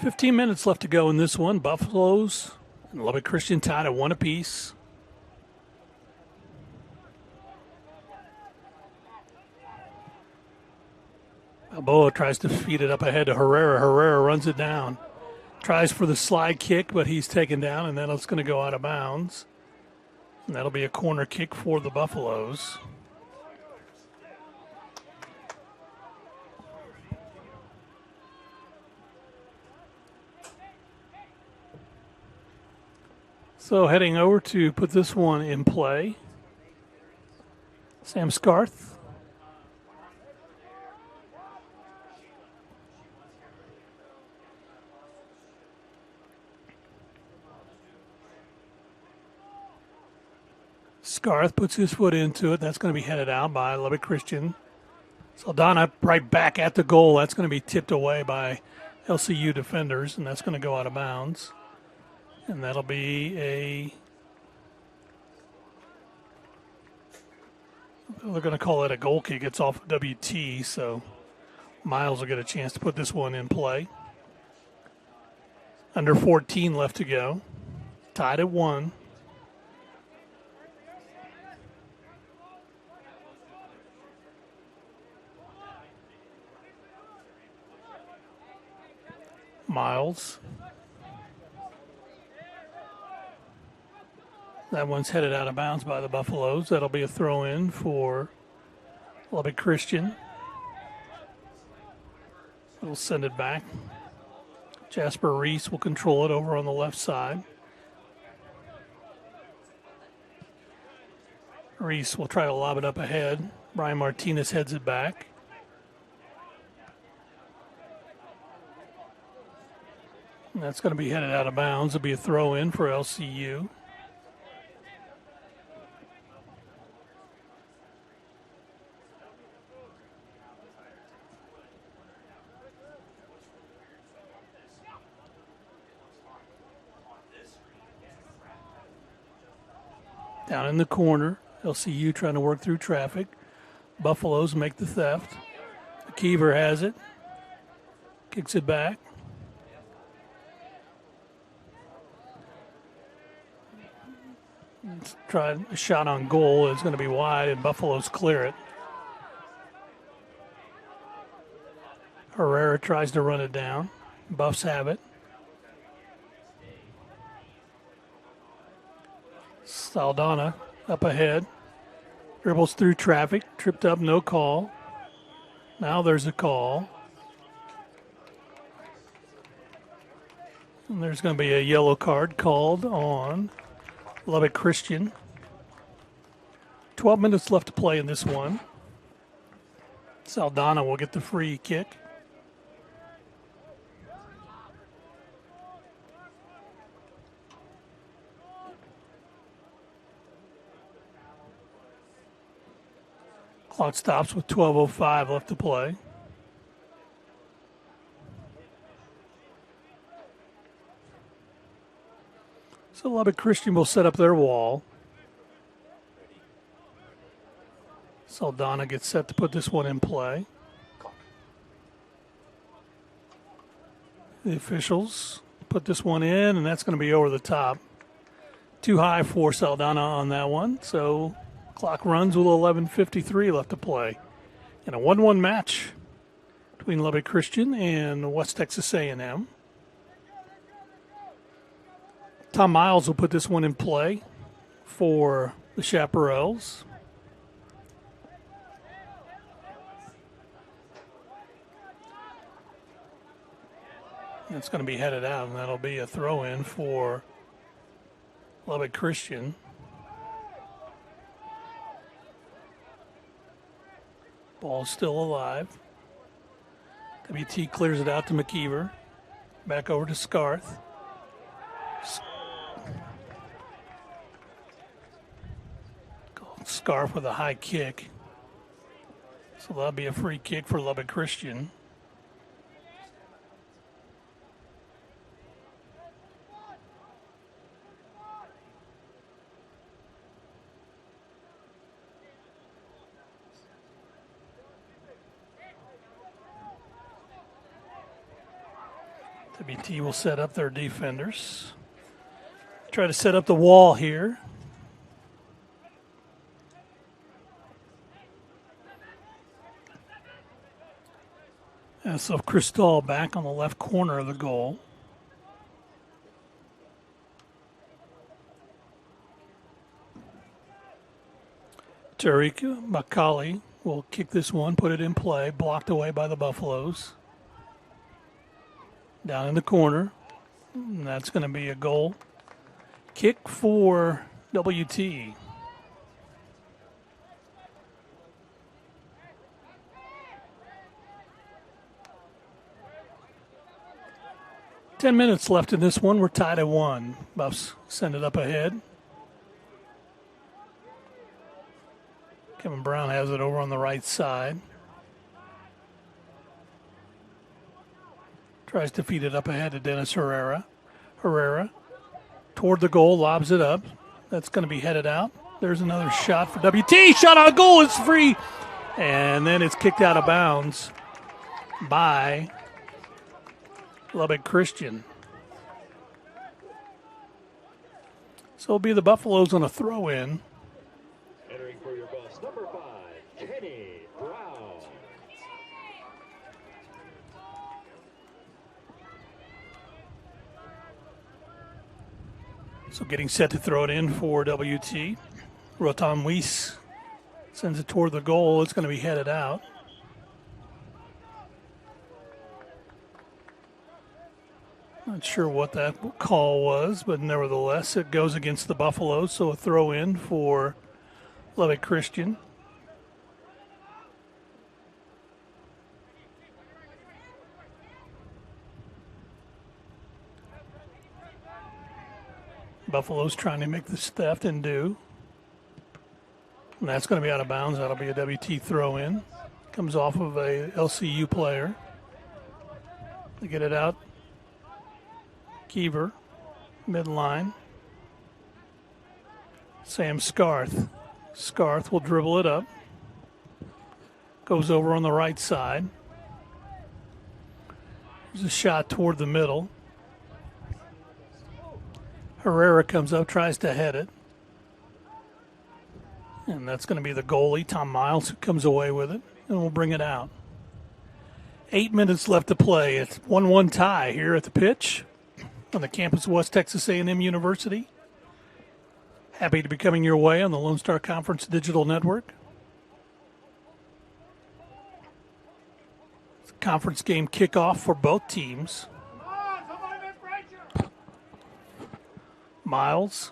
15 minutes left to go in this one. Buffaloes and Lubbock Christian tied at 1 apiece. Balboa tries to feed it up ahead to Herrera. Herrera runs it down. Tries for the slide kick, but he's taken down, and then it's going to go out of bounds. And that'll be a corner kick for the Buffaloes. So heading over to put this one in play, Sam Scarth. Scarth puts his foot into it. That's going to be headed out by Lubbock Christian. Saldana right back at the goal. That's going to be tipped away by LCU defenders, and that's going to go out of bounds. And that'll be they're going to call it a goal kick. It's off of WT, so Miles will get a chance to put this one in play. Under 14 left to go. Tied at 1. Miles. That one's headed out of bounds by the Buffaloes. That'll be a throw-in for Lubbock Christian. We'll send it back. Jasper Reese will control it over on the left side. Reese will try to lob it up ahead. Brian Martinez heads it back. And that's going to be headed out of bounds. It'll be a throw-in for LCU. Down in the corner, LCU trying to work through traffic. Buffaloes make the theft. Kiever has it. Kicks it back. Let's try a shot on goal. It's going to be wide, and Buffaloes clear it. Herrera tries to run it down. Buffs have it. Saldana up ahead. Dribbles through traffic. Tripped up, no call. Now there's a call. And there's going to be a yellow card called on Lubbock Christian. 12 minutes left to play in this one. Saldana will get the free kick. Clock stops with 12:05 left to play. So Lubbock Christian will set up their wall. Saldana gets set to put this one in play. The officials put this one in, and that's going to be over the top. Too high for Saldana on that one, so clock runs with 11:53 left to play. In a 1-1 match between Lubbock Christian and West Texas A&M. Tom Miles will put this one in play for the Chaparrals. It's going to be headed out, and that'll be a throw-in for Lubbock Christian. Ball's still alive. WT clears it out to McKeever. Back over to Scarth. Scarf with a high kick. So that'll be a free kick for Lubbock Christian. WT will set up their defenders. Try to set up the wall here. And so Cristal back on the left corner of the goal. Tariq Makali will kick this one, put it in play, blocked away by the Buffaloes. Down in the corner. And that's going to be a goal. Kick for WT. Ten minutes left in this one. We're tied at 1. Buffs send it up ahead. Kevin Brown has it over on the right side. Tries to feed it up ahead to Dennis Herrera. Herrera toward the goal, lobs it up. That's going to be headed out. There's another shot for WT. Shot on goal is free. And then it's kicked out of bounds by Lubbock Christian. So it'll be the Buffaloes on a throw-in. Entering for your Buffs, number 5, Kenny Brown. So getting set to throw it in for WT. Rotan Weiss sends it toward the goal. It's going to be headed out. Not sure what that call was, but nevertheless, it goes against the Buffaloes, so a throw in for Lubbock Christian. Buffalo's trying to make this theft and do. And that's going to be out of bounds. That'll be a WT throw in. Comes off of a LCU player. They get it out. Keever, midline. Sam Scarth. Scarth will dribble it up. Goes over on the right side. There's a shot toward the middle. Herrera comes up, tries to head it. And that's going to be the goalie, Tom Miles, who comes away with it. And we'll bring it out. 8 minutes left to play. It's 1-1 tie here at the pitch on the campus of West Texas A&M University. Happy to be coming your way on the Lone Star Conference Digital Network. It's a conference game kickoff for both teams. Miles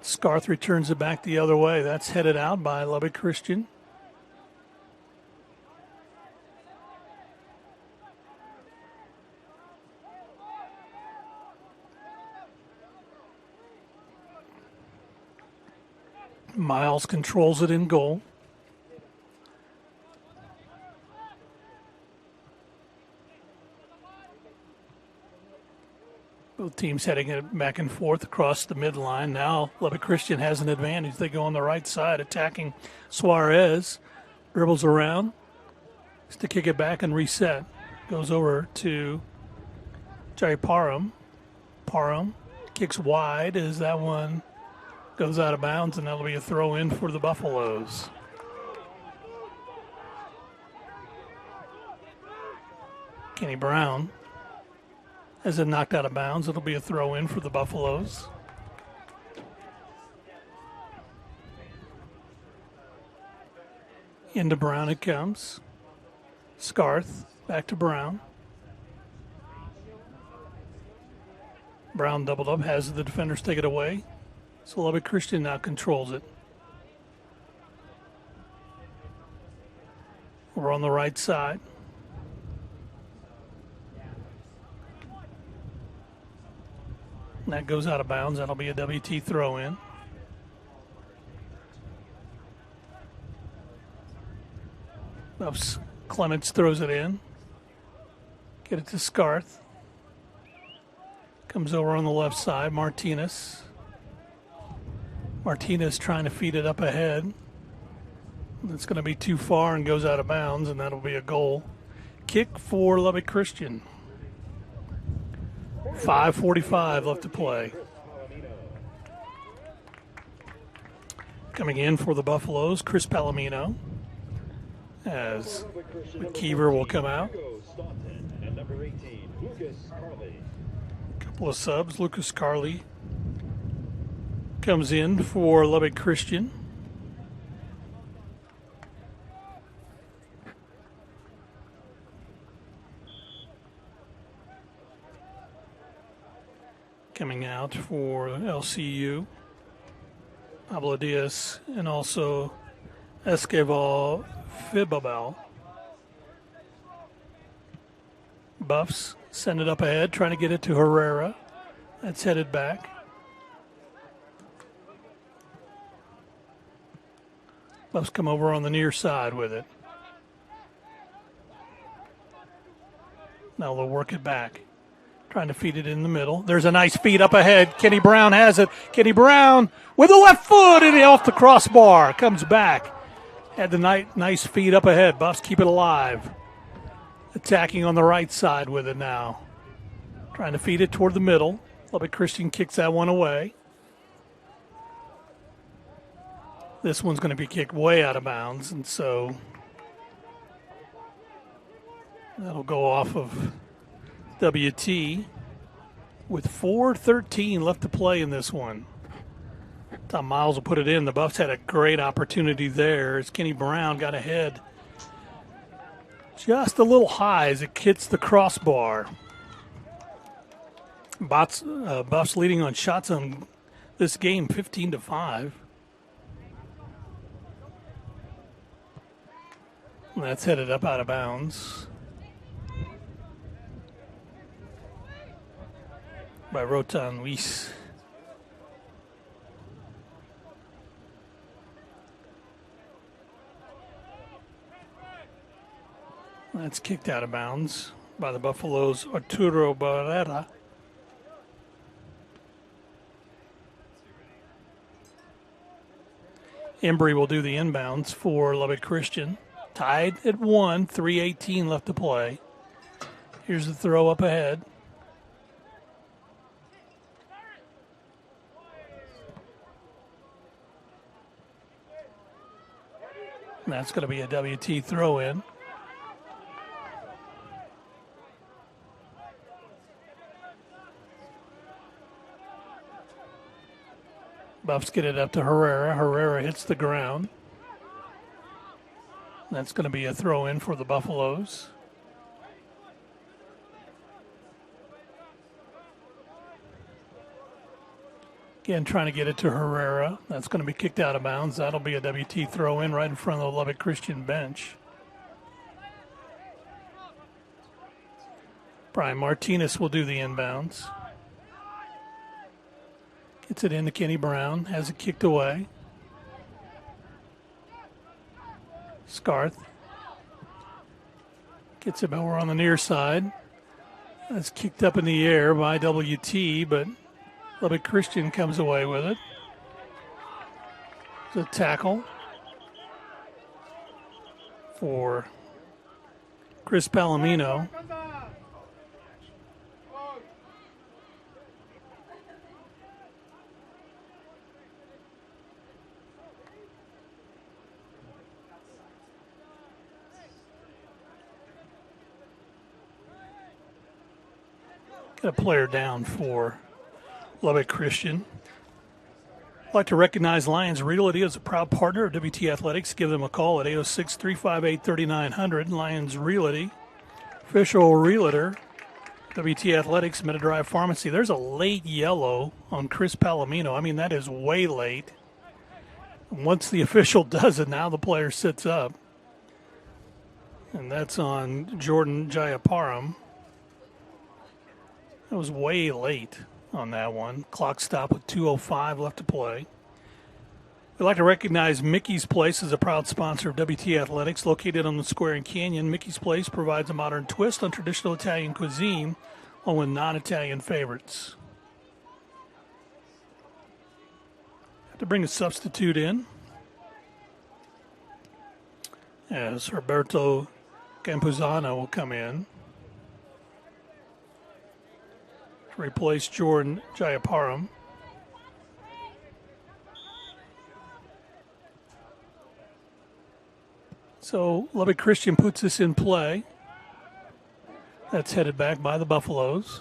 Scarth returns it back the other way. That's headed out by Lubbock Christian. Miles controls it in goal. Both teams heading it back and forth across the midline. Now Lubbock Christian has an advantage. They go on the right side, attacking Suarez. Dribbles around. Has to kick it back and reset. Goes over to Jerry Parham. Parham kicks wide as that one goes out of bounds, and that'll be a throw in for the Buffaloes. Kenny Brown has it knocked out of bounds. It'll be a throw in for the Buffaloes. Into Brown it comes. Scarth back to Brown. Brown doubled up, has the defenders take it away. So Lubbock Christian now controls it. We're on the right side. And that goes out of bounds. That'll be a WT throw in. Clements throws it in. Get it to Scarth. Comes over on the left side. Martinez trying to feed it up ahead. It's going to be too far and goes out of bounds, and that'll be a goal. Kick for Lubbock Christian. 5:45 left to play. Coming in for the Buffaloes, Chris Palomino, as McKeever will come out. Couple of subs. Lucas Carley comes in for Lubbock Christian. Coming out for LCU, Pablo Diaz, and also Esquivel Fibabel. Buffs send it up ahead, trying to get it to Herrera. That's headed back. Buffs come over on the near side with it. Now they'll work it back. Trying to feed it in the middle. There's a nice feed up ahead. Kenny Brown has it. Kenny Brown with the left foot and off the crossbar. Comes back. Had the nice feed up ahead. Buffs keep it alive. Attacking on the right side with it now. Trying to feed it toward the middle. Lubbock Christian kicks that one away. This one's going to be kicked way out of bounds, and so that'll go off of WT with 4:13 left to play in this one. Tom Miles will put it in. The Buffs had a great opportunity there as Kenny Brown got ahead just a little high as it hits the crossbar. Buffs leading on shots on this game 15-5. That's headed up out of bounds by Rotan Weiss. That's kicked out of bounds by the Buffaloes' Arturo Barrera. Embry will do the inbounds for Lubbock Christian. Tied at 1, 3:18 left to play. Here's the throw up ahead. And that's going to be a WT throw in. Buffs get it up to Herrera. Herrera hits the ground. That's going to be a throw in for the Buffaloes. Again, trying to get it to Herrera. That's going to be kicked out of bounds. That'll be a WT throw in right in front of the Lubbock Christian bench. Brian Martinez will do the inbounds. Gets it into Kenny Brown. Has it kicked away. Scarth gets it over on the near side. That's kicked up in the air by WT, but Lubbock Christian comes away with it. It's a tackle for Chris Palomino. Got a player down for Lubbock Christian. I'd like to recognize Lions Realty as a proud partner of WT Athletics. Give them a call at 806-358-3900. Lions Realty, official realtor, WT Athletics, Meta-Drive Pharmacy. There's a late yellow on Chris Palomino. I mean, that is way late. Once the official does it, now the player sits up. And that's on Jordan Jayaparam. It was way late on that one. Clock stop with 2:05 left to play. We'd like to recognize Mickey's Place as a proud sponsor of WT Athletics. Located on the square in Canyon, Mickey's Place provides a modern twist on traditional Italian cuisine, along with non-Italian favorites. Have to bring a substitute in, as Roberto Campuzano will come in to replace Jordan Jayaparam. So Lubbock Christian puts this in play. That's headed back by the Buffaloes.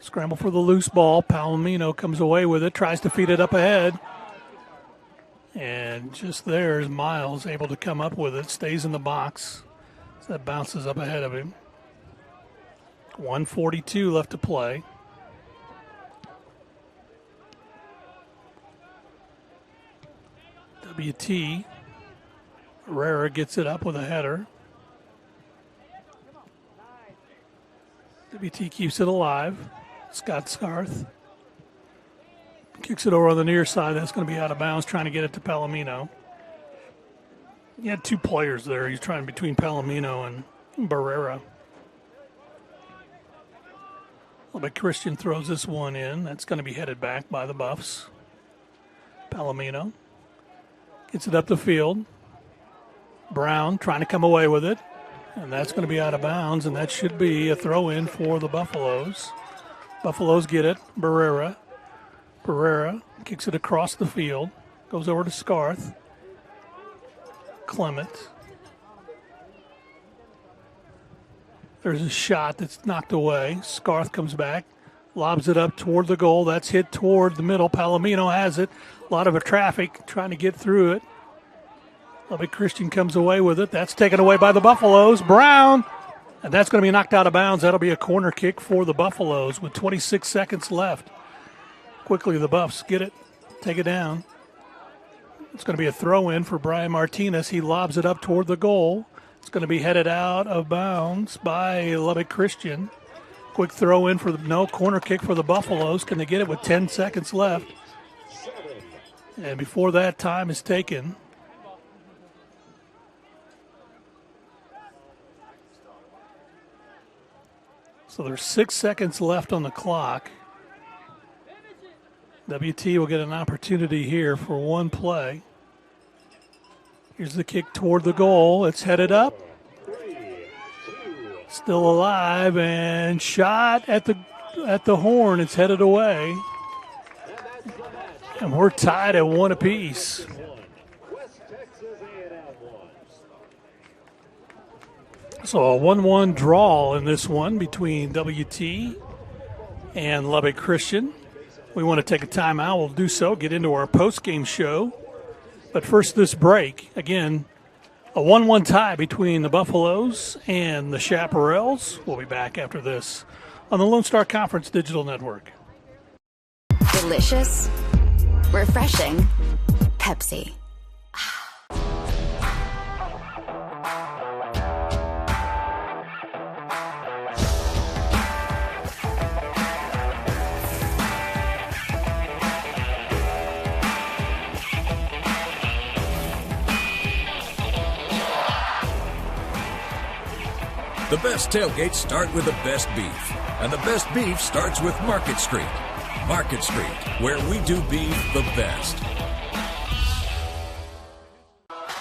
Scramble for the loose ball. Palomino comes away with it, tries to feed it up ahead. And just there's Miles able to come up with it, stays in the box. So that bounces up ahead of him. 1:42 left to play. WT. Herrera gets it up with a header. WT keeps it alive. Scott Scarth kicks it over on the near side. That's going to be out of bounds, trying to get it to Palomino. He had two players there. He's trying between Palomino and Barrera. But Christian throws this one in. That's going to be headed back by the Buffs. Palomino gets it up the field. Brown trying to come away with it. And that's going to be out of bounds, and that should be a throw-in for the Buffaloes. Buffaloes get it. Barrera kicks it across the field. Goes over to Scarth. Clement. There's a shot that's knocked away. Scarth comes back, lobs it up toward the goal. That's hit toward the middle. Palomino has it. A lot of traffic trying to get through it. Lubbock Christian comes away with it. That's taken away by the Buffaloes. Brown, and that's going to be knocked out of bounds. That'll be a corner kick for the Buffaloes with 26 seconds left. Quickly the Buffs get it, take it down. It's going to be a throw-in for Brian Martinez. He lobs it up toward the goal. It's going to be headed out of bounds by Lubbock Christian. Quick throw in for the corner kick for the Buffaloes. Can they get it with 10 seconds left? And before that time is taken, so there's 6 seconds left on the clock. WT will get an opportunity here for one play. Here's the kick toward the goal. It's headed up. Still alive and shot at the horn. It's headed away. And we're tied at one apiece. So a 1-1 draw in this one between WT and Lubbock Christian. We want to take a timeout. We'll do so, get into our post-game show. But first, this break. Again, a 1-1 tie between the Buffaloes and the Chaparrals. We'll be back after this on the Lone Star Conference Digital Network. The Delicious, refreshing, Pepsi. The best tailgates start with the best beef, and the best beef starts with Market Street. Market Street, where we do beef the best.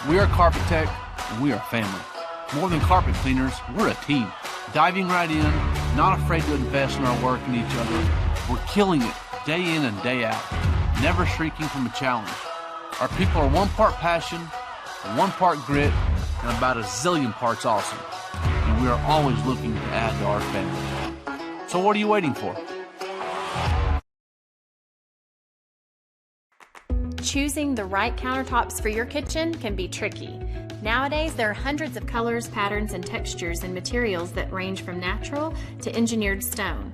We are Carpet Tech, and we are family. More than carpet cleaners, we're a team. Diving right in, not afraid to invest in our work and each other. We're killing it day in and day out, never shrinking from a challenge. Our people are 1 part passion, 1 part grit, and about a zillion parts awesome. And we are always looking to add to our family. So what are you waiting for? Choosing the right countertops for your kitchen can be tricky. Nowadays, there are hundreds of colors, patterns, and textures and materials that range from natural to engineered stone.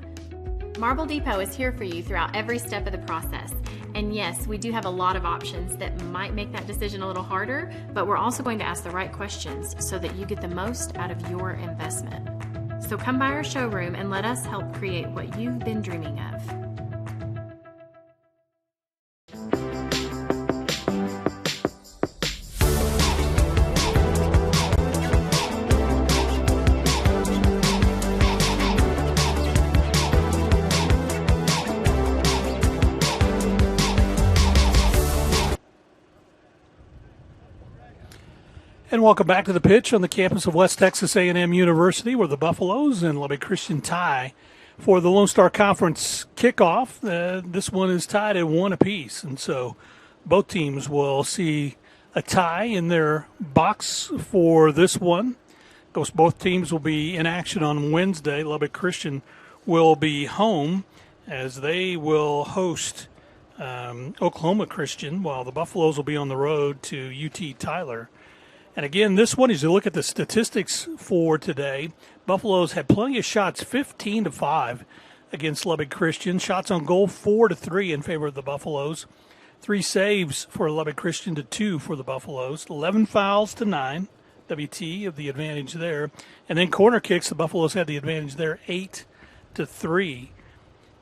Marble Depot is here for you throughout every step of the process. And yes, we do have a lot of options that might make that decision a little harder, but we're also going to ask the right questions so that you get the most out of your investment. So come by our showroom and let us help create what you've been dreaming of. And welcome back to the pitch on the campus of West Texas A&M University, where the Buffaloes and Lubbock Christian tie for the Lone Star Conference kickoff. This one is tied at 1 apiece, and so both teams will see a tie in their box for this one. Of course, both teams will be in action on Wednesday. Lubbock Christian will be home as they will host Oklahoma Christian, while the Buffaloes will be on the road to UT Tyler. And again, this one, as you look at the statistics for today, Buffaloes had plenty of shots, 15-5 against Lubbock Christian. Shots on goal, 4-3 in favor of the Buffaloes. 3 saves for Lubbock Christian to 2 for the Buffaloes. 11 fouls to 9. WT of the advantage there. And then corner kicks, the Buffaloes had the advantage there, 8-3.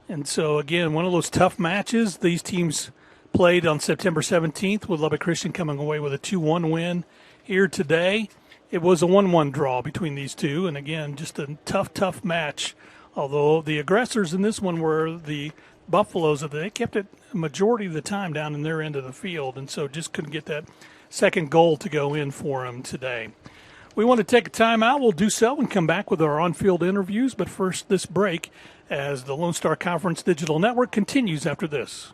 And so, again, one of those tough matches. These teams played on September 17th with Lubbock Christian coming away with a 2-1 win. Here today, it was a 1-1 draw between these two, and again, just a tough match. Although the aggressors in this one were the Buffaloes, they kept it a majority of the time down in their end of the field, and so just couldn't get that second goal to go in for them today. We want to take a timeout. We'll do so and come back with our on-field interviews, but first this break as the Lone Star Conference Digital Network continues after this.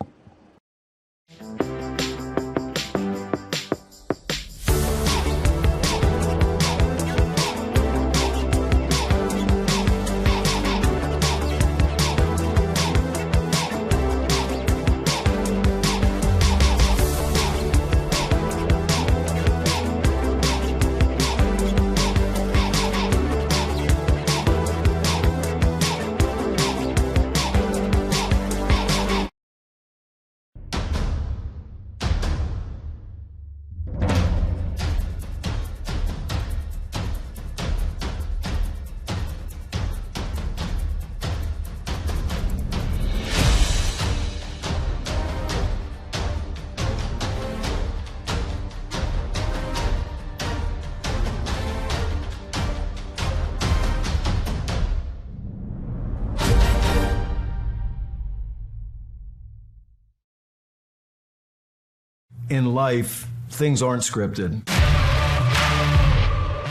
In life, things aren't scripted.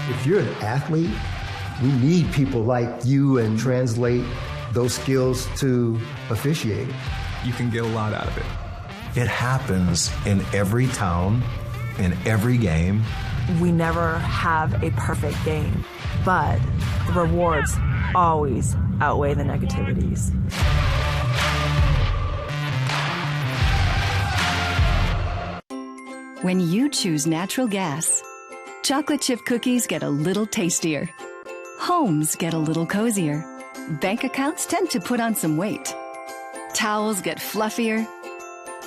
If you're an athlete, we need people like you and translate those skills to officiating. You can get a lot out of it. It happens in every town, in every game. We never have a perfect game, but the rewards always outweigh the negativities. When you choose natural gas, chocolate chip cookies get a little tastier. Homes get a little cozier. Bank accounts tend to put on some weight. Towels get fluffier.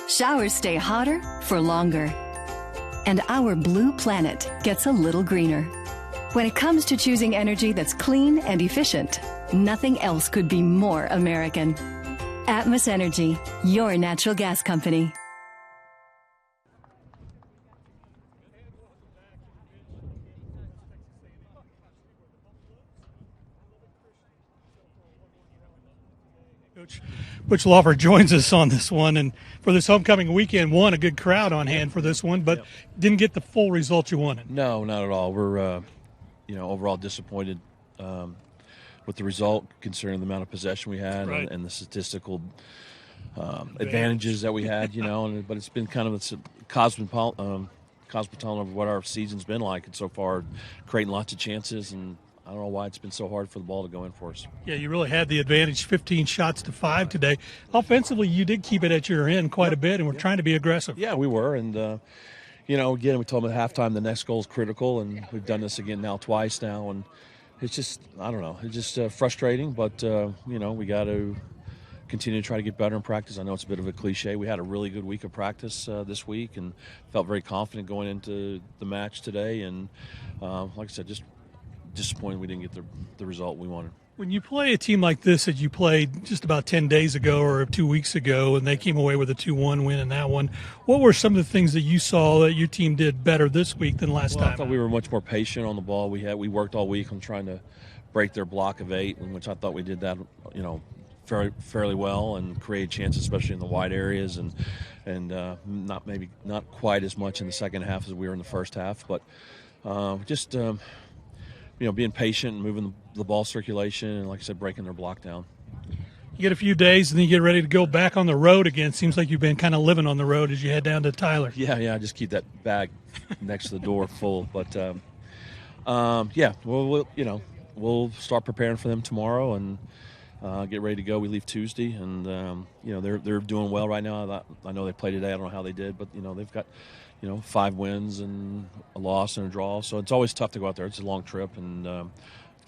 Showers stay hotter for longer. And our blue planet gets a little greener. When it comes to choosing energy that's clean and efficient, nothing else could be more American. Atmos Energy, your natural gas company. Butch Lawfer joins us on this one, and for this homecoming weekend, a good crowd on hand for this one, but didn't get the full result you wanted. No, not at all. We're, overall disappointed with the result, considering the amount of possession we had and the statistical advantages that we had. But it's been kind of a cosmopolitan of what our season's been like, and so far, creating lots of chances and. I don't know why it's been so hard for the ball to go in for us. Yeah, you really had the advantage, 15 shots to 5 today. Offensively, you did keep it at your end quite a bit, and we're trying to be aggressive. Yeah, we were. And, again, we told them at halftime the next goal is critical, and we've done this again now twice now. And it's just, I don't know, it's just frustrating. But, we got to continue to try to get better in practice. I know it's a bit of a cliche. We had a really good week of practice this week and felt very confident going into the match today. And, like I said, just disappointed we didn't get the result we wanted. When you play a team like this that you played just about 10 days ago or 2 weeks ago, and they came away with a 2-1 win in that one, what were some of the things that you saw that your team did better this week than last time? I thought we were much more patient on the ball. We worked all week on trying to break their block of 8, which I thought we did that, fairly well and created chances, especially in the wide areas, and not quite as much in the second half as we were in the first half, but being patient and moving the ball circulation and, like I said, breaking their block down. You get a few days and then you get ready to go back on the road again. Seems like you've been kind of living on the road as you head down to Tyler. Yeah, I just keep that bag next to the door full. But, we'll start preparing for them tomorrow and get ready to go. We leave Tuesday, and, they're doing well right now. I know they played today. I don't know how they did, but, they've got – 5 wins and a loss and a draw. So it's always tough to go out there. It's a long trip, and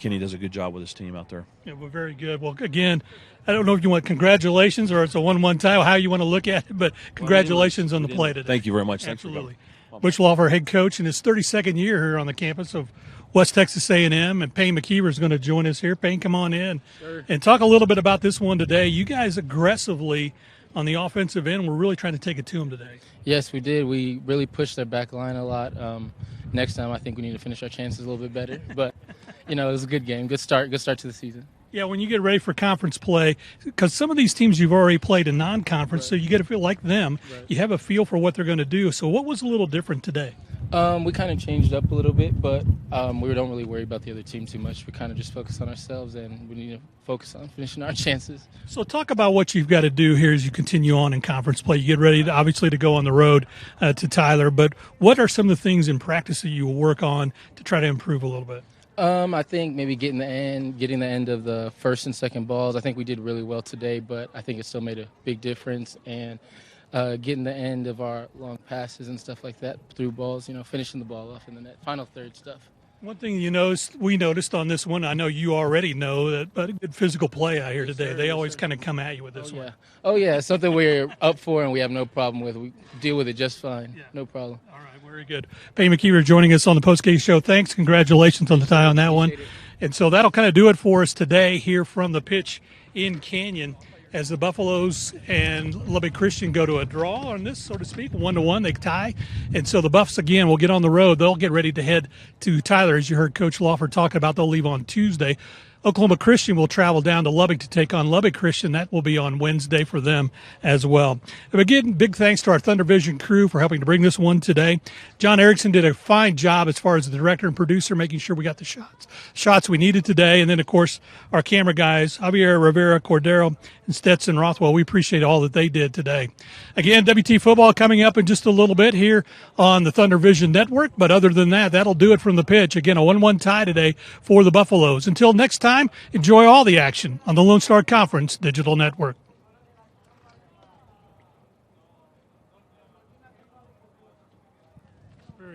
Kenny does a good job with his team out there. Yeah, well, very good. Well, again, I don't know if you want congratulations or it's a 1-1 tie, or how you want to look at it, but congratulations on the play today. Thank you very much. Absolutely. Butch Lawfer, head coach in his 32nd year here on the campus of West Texas A&M, and Payne McKeever is going to join us here. Payne, come on in and talk a little bit about this one today. You guys aggressively on the offensive end, we're really trying to take it to them today. Yes, we did. We really pushed their back line a lot. Next time, I think we need to finish our chances a little bit better. But, it was a good game. Good start to the season. Yeah, when you get ready for conference play, because some of these teams you've already played in non-conference, so you get to feel like them. Right. You have a feel for what they're going to do. So what was a little different today? We kind of changed up a little bit, but we don't really worry about the other team too much. We kind of just focus on ourselves, and we need to focus on finishing our chances. So talk about what you've got to do here as you continue on in conference play. You get ready, to go on the road to Tyler, but what are some of the things in practice that you will work on to try to improve a little bit? I think maybe getting the end of the first and second balls. I think we did really well today, but I think it still made a big difference. And getting the end of our long passes and stuff like that through balls, finishing the ball off in the net, final third stuff. One thing we noticed on this one, I know you already know that, but good physical play out here today. They always kind of come at you with this one. Oh, yeah, it's something we're up for and we have no problem with. We deal with it just fine, no problem. All right, very good. Payne McKeever joining us on the postgame show. Thanks, congratulations on the tie on that one. And so that'll kind of do it for us today here from the pitch in Canyon, as the Buffaloes and Lubbock Christian go to a draw on this, so to speak, 1-1, they tie. And so the Buffs, again, will get on the road. They'll get ready to head to Tyler, as you heard Coach Lawfer talking about. They'll leave on Tuesday. Oklahoma Christian will travel down to Lubbock to take on Lubbock Christian. That will be on Wednesday for them as well. And again, big thanks to our Thunder Vision crew for helping to bring this one today. John Erickson did a fine job as far as the director and producer, making sure we got the shots we needed today. And then, of course, our camera guys, Javier Rivera, Cordero, and Stetson Rothwell. We appreciate all that they did today. Again, WT football coming up in just a little bit here on the Thunder Vision Network. But other than that, that'll do it from the pitch. Again, a 1-1 tie today for the Buffaloes. Until next time, enjoy all the action on the Lone Star Conference Digital Network.